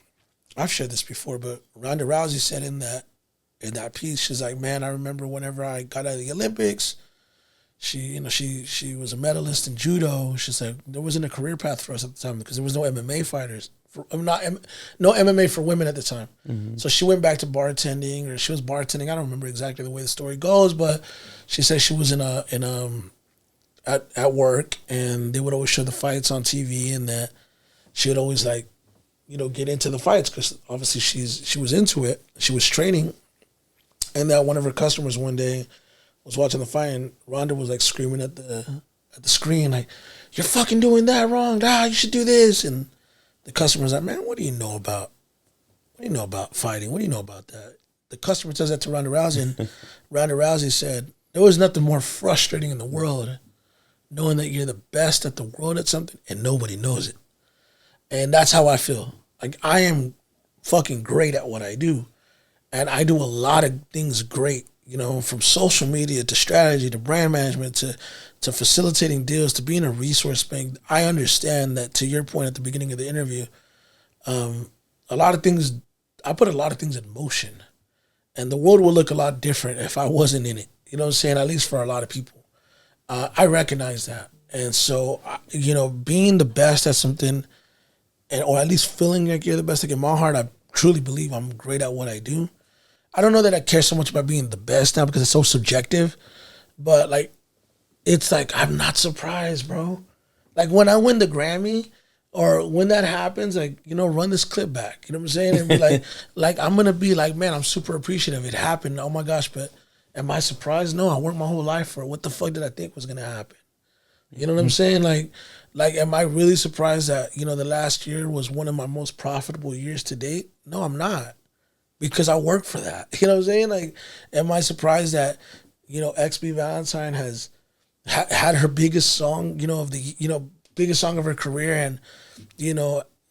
I've shared this before, but Ronda Rousey said in that piece, she's like, man, I remember whenever I got out of the Olympics, she was a medalist in judo. She's like, there wasn't a career path for us at the time because there was no MMA fighters, no MMA for women at the time. So she went back to bartending, or she was bartending. I don't remember exactly the way the story goes, but she said she was at work, and they would always show the fights on TV, and that she would always like, get into the fights because obviously she was into it. She was training, and that one of her customers one day was watching the fight, and Ronda was like screaming at the screen like, "You're fucking doing that wrong! You should do this!" And the customer's like, "Man, what do you know about fighting? What do you know about that?" The customer says that to Ronda Rousey, and Ronda Rousey said, "There was nothing more frustrating in the world, knowing that you're the best at the world at something and nobody knows it." And that's how I feel. Like, I am fucking great at what I do, and I do a lot of things great. From social media to strategy to brand management to facilitating deals to being a resource bank. I understand that, to your point at the beginning of the interview, I put a lot of things in motion, and the world would look a lot different if I wasn't in it. You know what I'm saying? At least for a lot of people. I recognize that. And so, being the best at something, or at least feeling like you're the best, like in my heart, I truly believe I'm great at what I do. I don't know that I care so much about being the best now because it's so subjective, but like, it's like, I'm not surprised, bro. Like when I win the Grammy or when that happens, like, run this clip back, you know what I'm saying? And be like, I'm going to be like, man, I'm super appreciative. It happened. Oh my gosh. But am I surprised? No, I worked my whole life for it. What the fuck did I think was going to happen? You know what I'm saying? Like, am I really surprised that, the last year was one of my most profitable years to date? No, I'm not. Because I work for that. You know what I'm saying? Like, am I surprised that, XB Valentine has had her biggest song, biggest song of her career, and,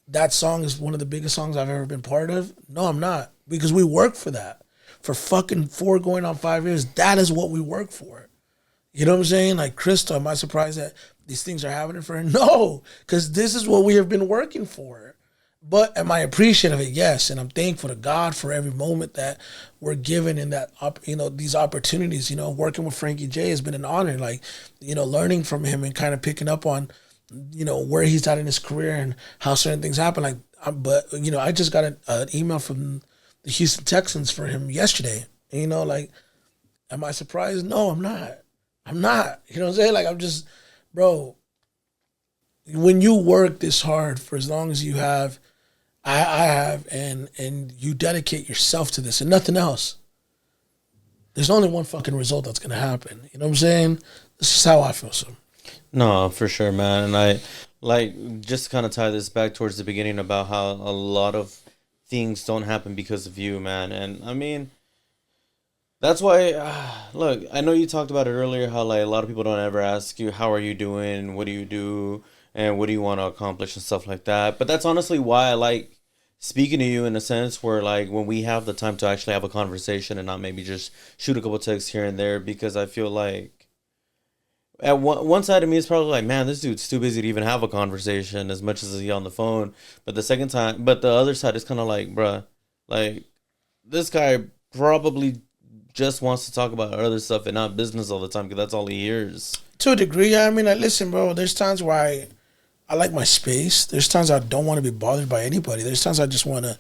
that song is one of the biggest songs I've ever been part of? No, I'm not. Because we work for that. For fucking 4 going on 5 years, that is what we work for. You know what I'm saying? Like, Krista, am I surprised that these things are happening for her? No, because this is what we have been working for. But am I appreciative of it? Yes. And I'm thankful to God for every moment that we're given in that, these opportunities. Working with Frankie J has been an honor. Like, learning from him and kind of picking up on, where he's at in his career and how certain things happen. Like, I just got an email from the Houston Texans for him yesterday. And, like, am I surprised? No, I'm not. I'm not. You know what I'm saying? Like, I'm just, bro, when you work this hard for as long as you have, I have, and you dedicate yourself to this and nothing else, there's only one fucking result that's going to happen. You know what I'm saying? This is how I feel, so. No, for sure, man. And I, like, just to kind of tie this back towards the beginning about how a lot of things don't happen because of you, man. And, I mean, that's why, look, I know you talked about it earlier, how, like, a lot of people don't ever ask you, how are you doing? What do you do? And what do you want to accomplish and stuff like that. But that's honestly why I like speaking to you in a sense where, like, when we have the time to actually have a conversation and not maybe just shoot a couple texts here and there, because I feel like at one side of me is probably like, man, this dude's too busy to even have a conversation as much as he's on the phone. But the other side is kind of like, bruh, like, this guy probably just wants to talk about other stuff and not business all the time because that's all he hears. To a degree, yeah. I mean, like, listen, bro, there's times where I like my space. There's times I don't want to be bothered by anybody. There's times I just want to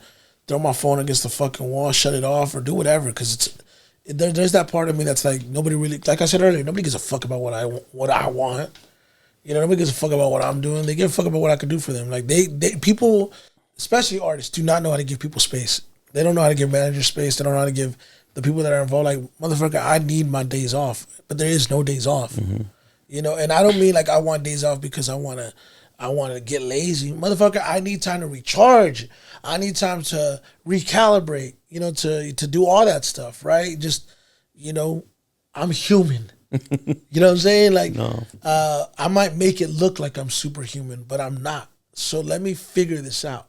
throw my phone against the fucking wall, shut it off, or do whatever. Because there's that part of me that's like, nobody really, like I said earlier, nobody gives a fuck about what I want. Nobody gives a fuck about what I'm doing. They give a fuck about what I can do for them. Like people, especially artists, do not know how to give people space. They don't know how to give managers space. They don't know how to give the people that are involved, like, motherfucker, I need my days off. But there is no days off. Mm-hmm. And I don't mean like I want days off because I want to get lazy. Motherfucker, I need time to recharge. I need time to recalibrate, to do all that stuff, right? Just, I'm human. You know what I'm saying? Like, no. I might make it look like I'm superhuman, but I'm not. So let me figure this out.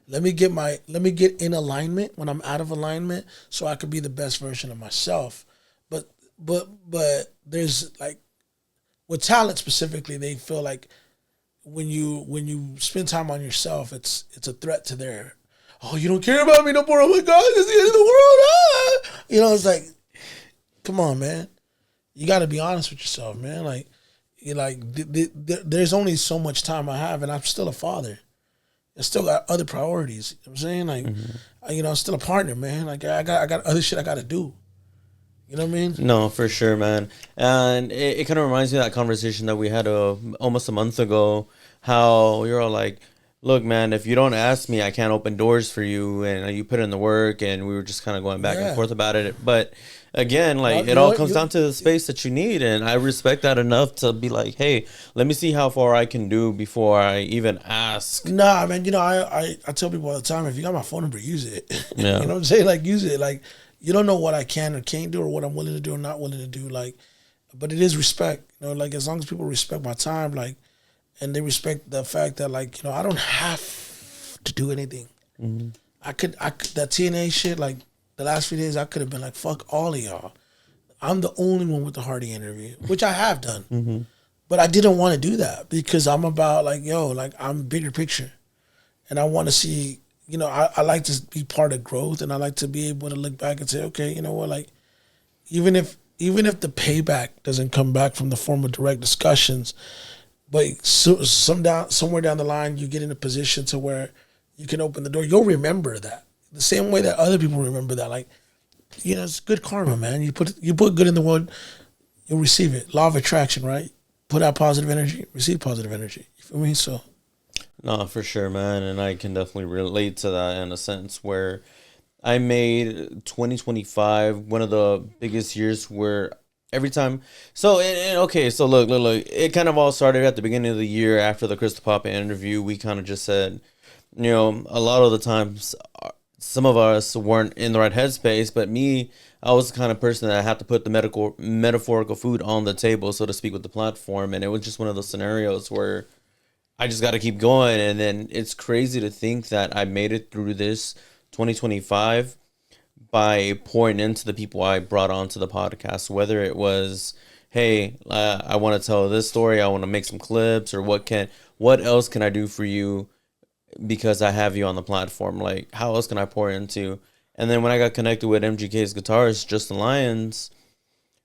Let me get in alignment when I'm out of alignment, so I could be the best version of myself. But there's like with talent specifically, they feel like when you spend time on yourself, it's a threat to their, oh, you don't care about me no more. Oh my God, it's the end of the world. Ah! You know, it's like, come on, man. You got to be honest with yourself, man. Like, there's only so much time I have, and I'm still a father. I still got other priorities. You know what I'm saying? Like, I'm still a partner, man. Like, I got other shit I got to do. You know what I mean? No, for sure, man. And it kind of reminds me of that conversation that we had almost a month ago, how you're all like, look, man, if you don't ask me, I can't open doors for you. And you put in the work, and we were just kind of going back and forth about it. But again, like, it all comes down to the space that you need. And I respect that enough to be like, hey, let me see how far I can do before I even ask. Nah, man, I tell people all the time, if you got my phone number, use it. Yeah. You know what I'm saying? Like, use it. Like, you don't know what I can or can't do or what I'm willing to do or not willing to do. Like, but it is respect. You know, like, as long as people respect my time, like, and they respect the fact that, like, I don't have to do anything. Mm-hmm. I could that TNA shit, like, the last few days, I could have been like, fuck all of y'all. I'm the only one with the Hardy interview, which I have done. Mm-hmm. But I didn't want to do that because I'm about, like, I'm bigger picture. And I want to see, I like to be part of growth, and I like to be able to look back and say, okay, you know what, like, even if the payback doesn't come back from the form of direct discussions, but somewhere down the line, you get in a position to where you can open the door. You'll remember that the same way that other people remember that. Like, it's good karma, man. You put good in the world, you'll receive it. Law of attraction, right? Put out positive energy, receive positive energy. You feel me? So. No, for sure, man. And I can definitely relate to that in a sense where I made 2025 one of the biggest years where every time. So, okay, so look. It kind of all started at the beginning of the year after the Crystal Poppin interview. We kind of just said, a lot of the times some of us weren't in the right headspace, but me, I was the kind of person that had to put the metaphorical food on the table, so to speak, with the platform. And it was just one of those scenarios where I just got to keep going. And then it's crazy to think that I made it through this 2025 by pouring into the people I brought onto the podcast, whether it was, hey, I want to tell this story, I want to make some clips, or what else can I do for you because I have you on the platform? Like, how else can I pour into? And then when I got connected with MGK's guitarist, Justin Lyons,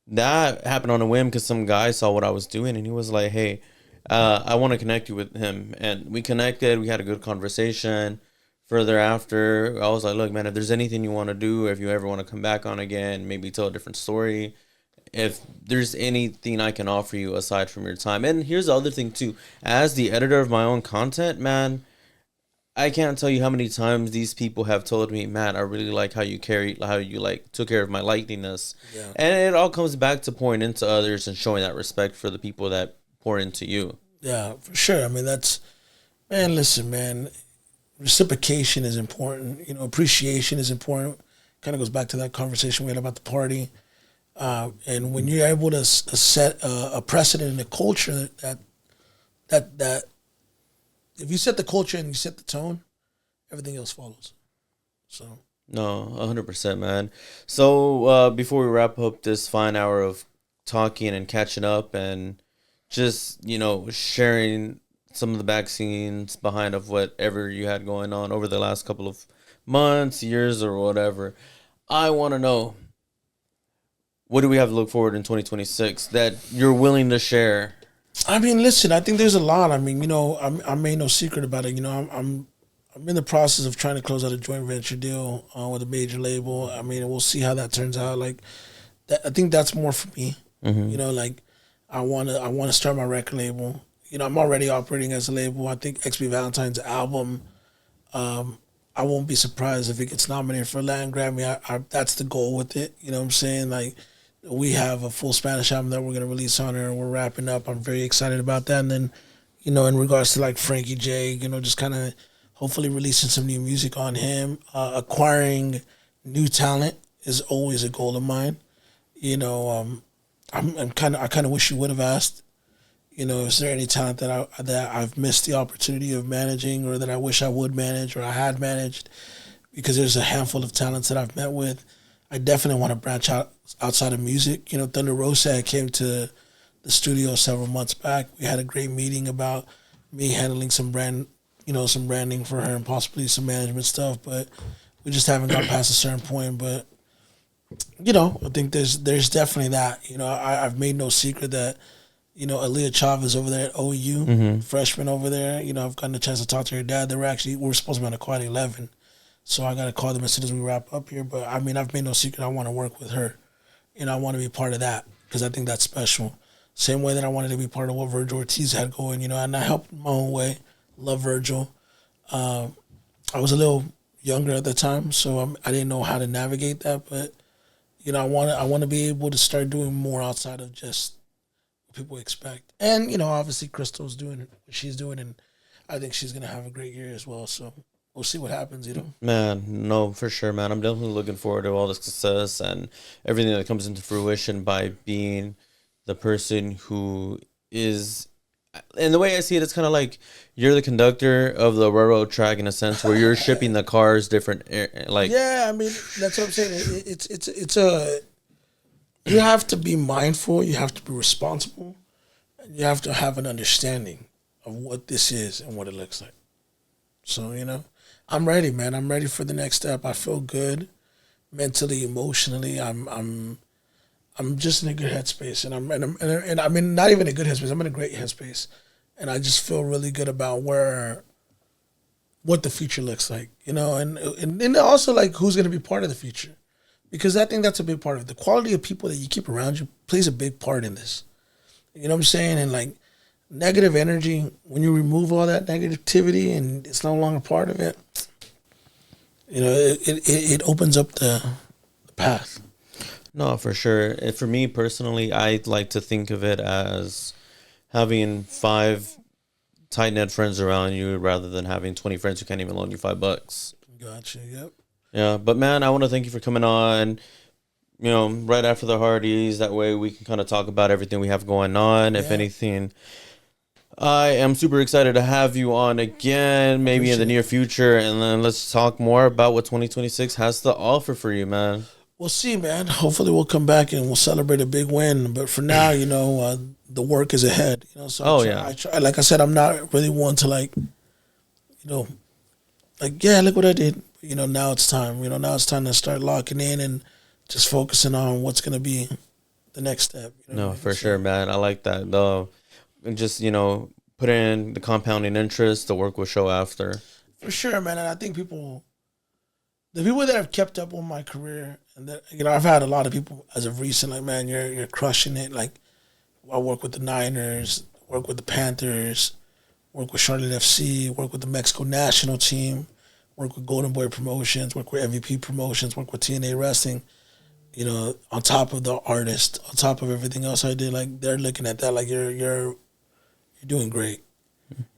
that happened on a whim because some guy saw what I was doing, and he was like, hey, I want to connect you with him. And we connected. We had a good conversation. Further after, I was like, look, man, if there's anything you want to do, if you ever want to come back on again, maybe tell a different story, if there's anything I can offer you aside from your time. And here's the other thing, too. As the editor of my own content, man, I can't tell you how many times these people have told me, man, I really like how you took care of my likeness. Yeah. And it all comes back to pouring into others and showing that respect for the people that pour into you. Yeah, for sure. I mean, listen, man, reciprocation is important. Appreciation is important. Kind of goes back to that conversation we had about the party. And when you're able to set a precedent in a culture that if you set the culture and you set the tone, everything else follows. So. No, 100%, man. So before we wrap up this fine hour of talking and catching up and just, sharing some of the back scenes behind of whatever you had going on over the last couple of months, years, or whatever, I want to know, what do we have to look forward in 2026 that you're willing to share? I mean, listen, I think there's a lot. I mean, I made no secret about it. I'm in the process of trying to close out a joint venture deal with a major label. I mean, we'll see how that turns out. Like, I think that's more for me. Mm-hmm. I want to start my record label. I'm already operating as a label. I think XB Valentine's album, I won't be surprised if it gets nominated for a Latin Grammy. That's the goal with it. You know what I'm saying? Like, we have a full Spanish album that we're going to release on her, and we're wrapping up. I'm very excited about that. And then, in regards to, like, Frankie J, just kind of hopefully releasing some new music on him. Acquiring new talent is always a goal of mine. I kind of wish you would have asked. You know, is there any talent that I've missed the opportunity of managing, or that I wish I would manage, or I had managed? Because there's a handful of talents that I've met with. I definitely want to branch out outside of music. You know, Thunder Rosa came to the studio several months back. We had a great meeting about me handling some branding for her and possibly some management stuff, but we just haven't got past a certain point. But you know, I think there's definitely that. You know, I've made no secret that, you know, Aaliyah Chavez over there at OU, freshman over there. You know, I've gotten a chance to talk to her dad. We're supposed to be on a quad 11, so I got to call them as soon as we wrap up here. But I mean, I've made no secret I want to work with her, and I want to be part of that because I think that's special. Same way that I wanted to be part of what Virgil Ortiz had going, you know, and I helped in my own way. Love Virgil. I was a little younger at the time, so I didn't know how to navigate that. But you know, I want to be able to start doing more outside of just what people expect. And you know, obviously, Crystal's doing what she's doing, and I think she's gonna have a great year as well. So we'll see what happens. You know, Man, no, for sure, man. I'm definitely looking forward to all the success and everything that comes into fruition by being the person who is. And the way I see it, it's kind of like you're the conductor of the railroad track in a sense, where you're shipping the cars different, like. Yeah, I mean, that's what I'm saying. It's a. You have to be mindful. You have to be responsible. And you have to have an understanding of what this is and what it looks like. So you know, I'm ready, man. I'm ready for the next step. I feel good, mentally, emotionally. I'm just in a good headspace, and I mean, not even a good headspace. I'm in a great headspace, and I just feel really good about what the future looks like, you know, and also like who's going to be part of the future, because I think that's a big part of it. The quality of people that you keep around you plays a big part in this. You know what I'm saying? And like negative energy, when you remove all that negativity and it's no longer part of it, you know, it opens up the path. No, for sure. For me personally, I like to think of it as having 5 tight-knit friends around you rather than having 20 friends who can't even loan you $5. Gotcha. Yep. Yeah, but man, I want to thank you for coming on. You know, right after the Hardys, that way we can kind of talk about everything we have going on. If anything, I am super excited to have you on again, maybe in the near future, and then let's talk more about what 2026 has to offer for you, man. We'll see, man. Hopefully we'll come back and we'll celebrate a big win. But for now, you know, the work is ahead. You know, so I try, like I said, I'm not really one to like, you know, like, yeah, look what I did. You know, now it's time. You know, now it's time to start locking in and just focusing on what's going to be the next step. You know No, for sure, man. I like that, though. And just, you know, put in the compounding interest, the work will show after. For sure, man. And I think the people that have kept up on my career, and that, you know, I've had a lot of people as of recent, like, man, you're crushing it. Like, I work with the Niners, work with the Panthers, work with Charlotte FC, work with the Mexico national team, work with Golden Boy Promotions, work with MVP Promotions, work with TNA Wrestling. You know, on top of the artist, on top of everything else I did, like, they're looking at that like you're doing great,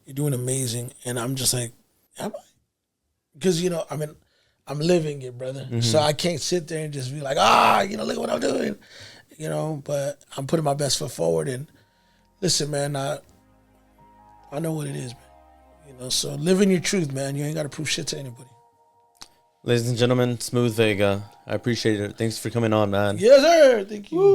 you're doing amazing, and I'm just like, am I? Because, you know, I mean, I'm living it, brother. So I can't sit there and just be like, you know, look what I'm doing. You know, but I'm putting my best foot forward. And listen, man, I know what it is, man. You know, so living your truth, man. You ain't got to prove shit to anybody. Ladies and gentlemen, SmoothVega. I appreciate it. Thanks for coming on, man. Yes, sir. Thank you.